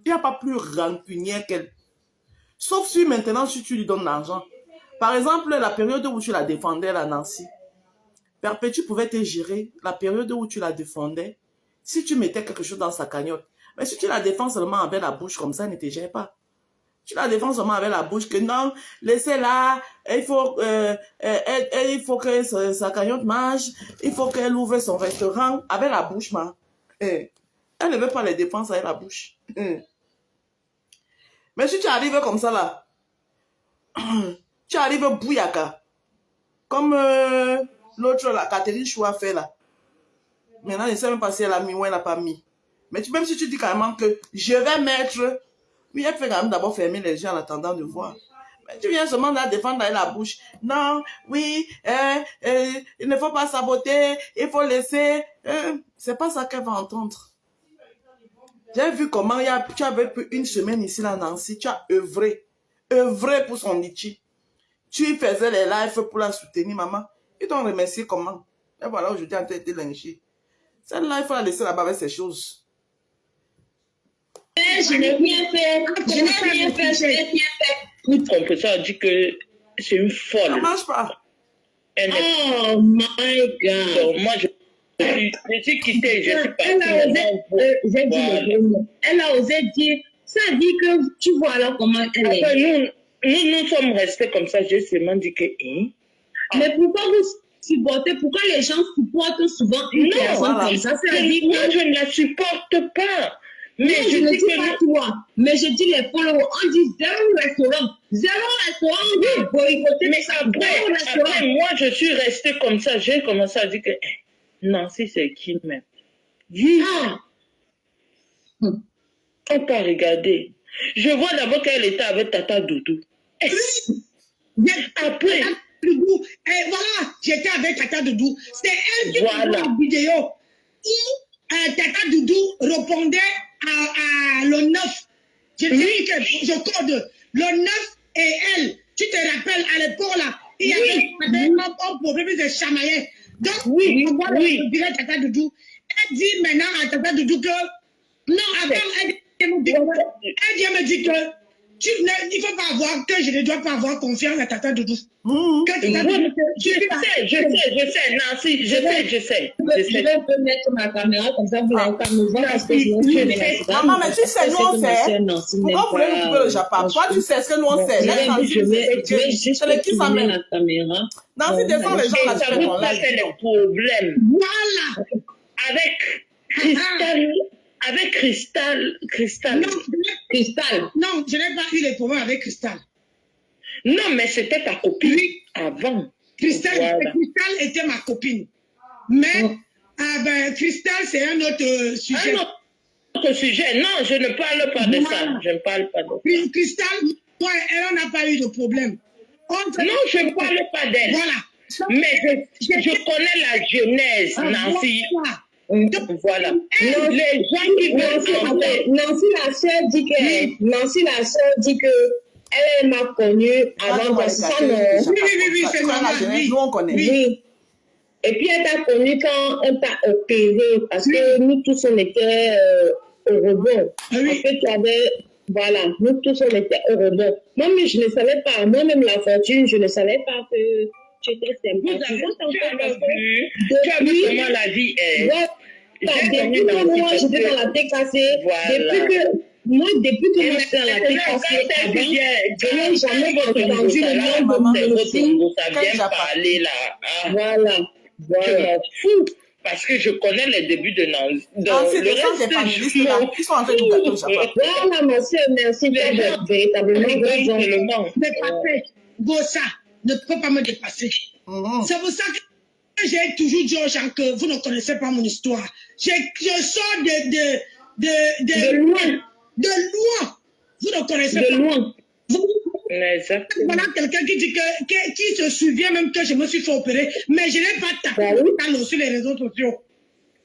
Il n'y a pas plus rancunière qu'elle. Sauf si maintenant, si tu lui donnes l'argent. Par exemple, la période où tu la défendais, la Nancy, Perpétue pouvait te gérer la période où tu la défendais. Si tu mettais quelque chose dans sa cagnotte. Mais si tu la défends seulement avec la bouche comme ça, elle ne te gère pas. Tu la défends seulement avec la bouche que non, laissez-la, il faut que sa cagnotte marche, il faut qu'elle ouvre son restaurant avec la bouche, man. Elle ne veut pas les défenses avec la bouche. Mais si tu arrives comme ça là, tu arrives bouyaka, comme l'autre là, Catherine Chou a fait là. Maintenant, je ne sais même pas si elle a mis ou elle n'a pas mis. Mais même si tu dis carrément que je vais mettre... Oui, elle fait quand même d'abord fermer les yeux en attendant de voir. Mais tu viens seulement la défendre avec la bouche. Non, oui, il ne faut pas saboter, il faut laisser... c'est pas ça qu'elle va entendre. J'ai vu comment tu avais pris une semaine ici, là, Nancy. Tu as œuvré pour son litchi. Tu faisais les lives pour la soutenir, maman. Ils t'ont remercié comment? Et voilà, aujourd'hui, en train de lyncher. Celle-là, il faut la laisser là-bas avec ces choses. Je n'ai rien fait. Pour tromper ça, on dit que c'est une folle. Ça ne marche pas. Oh my God. Donc, moi, je suis quittée, je suis partie. Elle a osé dire, ça dit que tu vois là comment elle est. Après, nous sommes restés comme ça. J'ai seulement dit que... Mais pourquoi vous supportez? Pourquoi les gens supportent souvent une personne comme ça? Moi, je ne la supporte pas. Mais non, je ne dis pas toi, mais je dis les followers. On dit zéro restaurant, oui, boycotter. Mais après, moi, je suis restée comme ça. J'ai commencé à dire que Nancy, c'est qui même? Oui. On peut regarder. Je vois d'abord qu'elle était avec Tata Doudou. Après. Et voilà, j'étais avec Tata Doudou. C'est elle qui m'a la vidéo où Tata Doudou répondait à le 9. Je code le 9 et elle. Tu te rappelles à l'époque là, il y avait un problème de chamaillé. Donc, on va dire Tata Doudou. Elle dit maintenant à Tata Doudou que non, avant, elle me dit que il ne faut pas avoir, que je ne dois pas avoir confiance à Tata Doudou. Je sais, Nancy, je sais. Je vais mettre ma caméra comme ça, vous n'allez pas me voir parce que maman, mais tu sais, nous on sait. Pourquoi vous voulez nous couper le Japon? Toi, tu sais ce que nous on sait. Je vais juste tourner la caméra. Nancy, descends les gens là, ça vous passe les problèmes. Voilà. Avec Cristal. Non, je n'ai pas eu les problèmes avec Cristal. Non, mais c'était ta copine avant. Cristal était ma copine. Mais Cristal, c'est un autre sujet. Un autre sujet. Non, je ne parle pas de ça. Je ne parle pas de ça. Cristal, moi, elle n'a pas eu de problème. Non, je ne parle pas d'elle. Voilà. Mais je connais la genèse, Nancy. Voilà. Les gens qui Nancy la sœur dit que elle m'a connue avant de ça. Oui, c'est normal. Nous on connaît. Oui. Et puis elle t'a connue quand on t'a opéré parce que nous tous on était au rebond. Parce que tu avais, voilà, nous tous on était au rebond. Moi-même je ne savais pas, moi-même la fortune, je ne savais pas que tu étais sympa. Tu as vu comment la vie est. Depuis que moi j'étais dans la TKC, depuis que moi j'étais dans la TKC, je n'ai jamais entendu le nom de Nancy. Ça vient parler là. Voilà. Je m'en fous. Parce que je connais les débuts de Nancy. C'est des gens des panélistes là. Ils sont en train de nous gâter au Japon. Voilà, ma soeur, merci. Véritablement. Dépasser. Gossa ne peut pas me dépasser. C'est pour ça que j'ai toujours dit aux gens que vous ne connaissez pas mon histoire. Je sors de loin. De loin. Vous ne connaissez pas. De loin. Voilà quelqu'un qui dit qui se souvient même que je me suis fait opérer, mais je n'ai pas tapé sur les réseaux sociaux.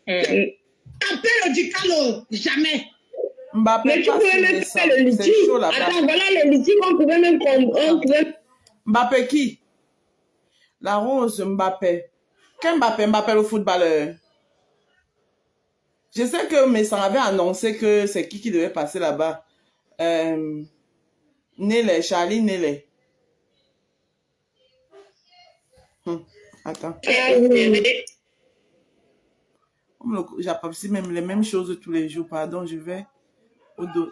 Taper le dicalo, jamais. Mais tu pouvais même faire le litige. Attends, voilà le litige qu'on pouvait même comprendre. Mbappé qui? La Rose Mbappé. Quel Mbappé? Mbappé le footballeur. Je sais que Messan avait annoncé que c'est qui devait passer là-bas. Nele, Charlie Nele. Attends. J'apprécie même les mêmes choses tous les jours. Pardon, je vais au dos.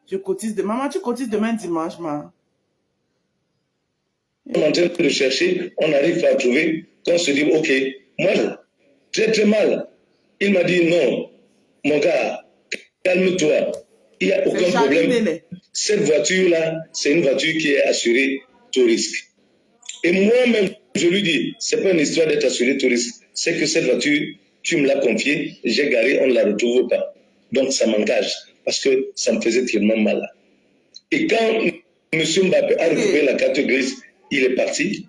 Je cotise demain. Maman, tu cotises demain dimanche, ma. On est en train de chercher, on n'arrive pas à trouver. Quand on se dit, ok, moi, très très mal. Il m'a dit, non, mon gars, calme-toi. Il n'y a aucun problème. Cette voiture-là, c'est une voiture qui est assurée tout risque. Et moi-même, je lui dis, c'est pas une histoire d'être assuré tout risque. C'est que cette voiture, tu me l'as confiée, j'ai garé, on ne la retrouve pas. Donc ça m'engage, parce que ça me faisait tellement mal. Et quand M. Mbappé a récupéré la carte grise, il est parti.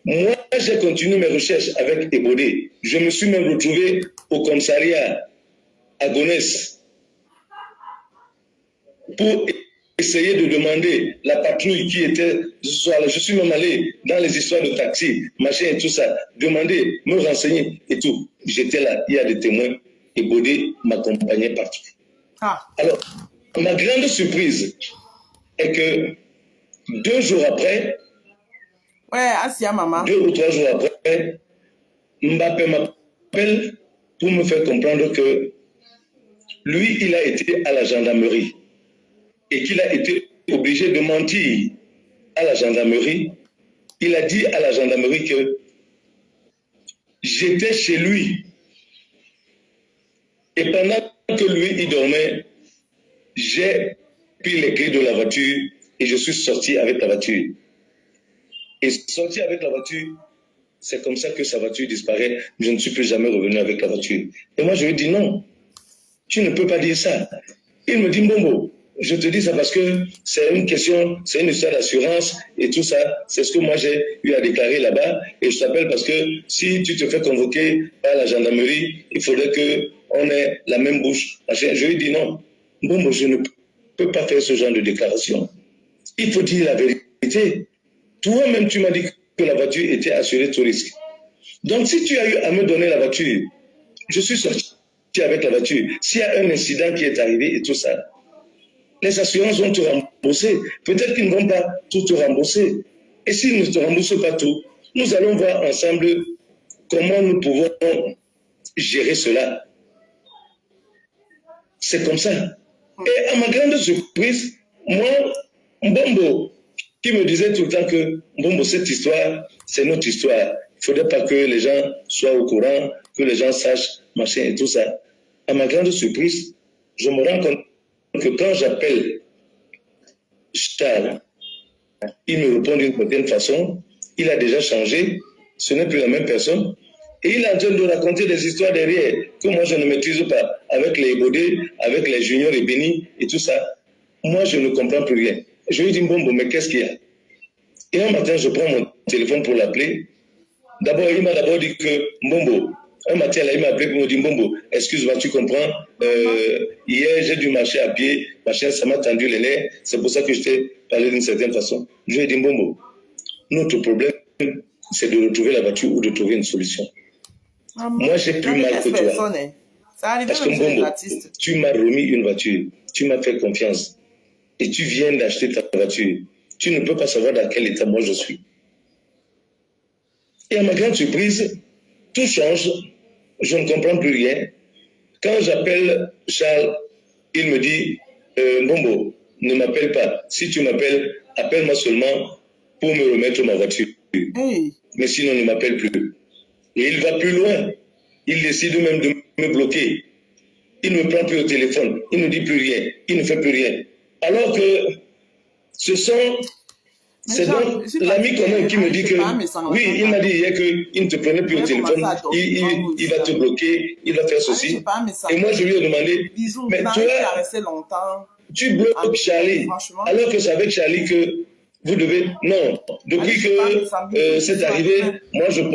Moi, j'ai continué mes recherches avec Ebodé. Je me suis même retrouvé au commissariat à Gonesse pour essayer de demander la patrouille qui était ce soir-là. Je suis même allé dans les histoires de taxi, machin et tout ça, demander, me renseigner et tout. J'étais là, il y a des témoins, et Bodé m'accompagnait partout. Alors, ma grande surprise est que 2 jours après, 2 ou 3 jours après, Mbappé m'appelle pour me faire comprendre que lui, il a été à la gendarmerie et qu'il a été obligé de mentir à la gendarmerie. Il a dit à la gendarmerie que j'étais chez lui. Et pendant que lui, il dormait, j'ai pris les clés de la voiture et je suis sorti avec la voiture. Et sorti avec la voiture, c'est comme ça que sa voiture disparaît. Je ne suis plus jamais revenu avec la voiture. Et moi, je lui ai dit non, tu ne peux pas dire ça. Il me dit, Mbombo, je te dis ça parce que c'est une question, c'est une histoire d'assurance et tout ça. C'est ce que moi j'ai eu à déclarer là-bas. Et je t'appelle parce que si tu te fais convoquer par la gendarmerie, il faudrait qu'on ait la même bouche. Je lui ai dit non, Mbombo, je ne peux pas faire ce genre de déclaration. Il faut dire la vérité. Toi-même, tu m'as dit que la voiture était assurée tout risque. Donc, si tu as eu à me donner la voiture, je suis sorti avec la voiture. S'il y a un incident qui est arrivé et tout ça, les assurances vont te rembourser. Peut-être qu'ils ne vont pas tout te rembourser. Et s'ils ne te remboursent pas tout, nous allons voir ensemble comment nous pouvons gérer cela. C'est comme ça. Et à ma grande surprise, moi, Mbombo, qui me disait tout le temps que Mbombo, cette histoire, c'est notre histoire. Il ne faudrait pas que les gens soient au courant, que les gens sachent, machin et tout ça. À ma grande surprise, je me rends compte que quand j'appelle Charles, il me répond d'une certaine façon, il a déjà changé, ce n'est plus la même personne, et il est en train de raconter des histoires derrière que moi je ne maîtrise pas, avec les Bodé, avec les Juniors et Béni et tout ça. Moi je ne comprends plus rien. Je lui dis, Mbombo, mais qu'est-ce qu'il y a? Et un matin, je prends mon téléphone pour l'appeler. D'abord, il m'a d'abord dit que Mbombo, un matin, là, il m'a appelé pour me dire, Mbombo, excuse-moi, tu comprends, hier, j'ai dû marcher à pied, machin, ça m'a tendu les nerfs, c'est pour ça que je t'ai parlé d'une certaine façon. Je lui ai dit, Mbombo, notre problème, c'est de retrouver la voiture ou de trouver une solution. Moi, j'ai plus mal que toi. Parce que Mbombo, tu m'as remis une voiture, tu m'as fait confiance, et tu viens d'acheter ta voiture. Tu ne peux pas savoir dans quel état moi je suis. Et à ma grande surprise, tout change, je ne comprends plus rien. Quand j'appelle Charles, il me dit, Mbombo, ne m'appelle pas. Si tu m'appelles, appelle-moi seulement pour me remettre ma voiture. Mais sinon, ne m'appelle plus. Et il va plus loin. Il décide même de me bloquer. Il ne me prend plus au téléphone. Il ne dit plus rien. Il ne fait plus rien. Alors que c'est donc l'ami commun qui me dit que, oui, il m'a dit hier qu'il ne te prenait plus au téléphone, il va te bloquer, il va faire ceci. Et moi, je lui ai demandé, mais toi, tu bloques Charlie, alors que c'est avec Charlie que vous devez... Non, depuis que c'est arrivé, moi, je prends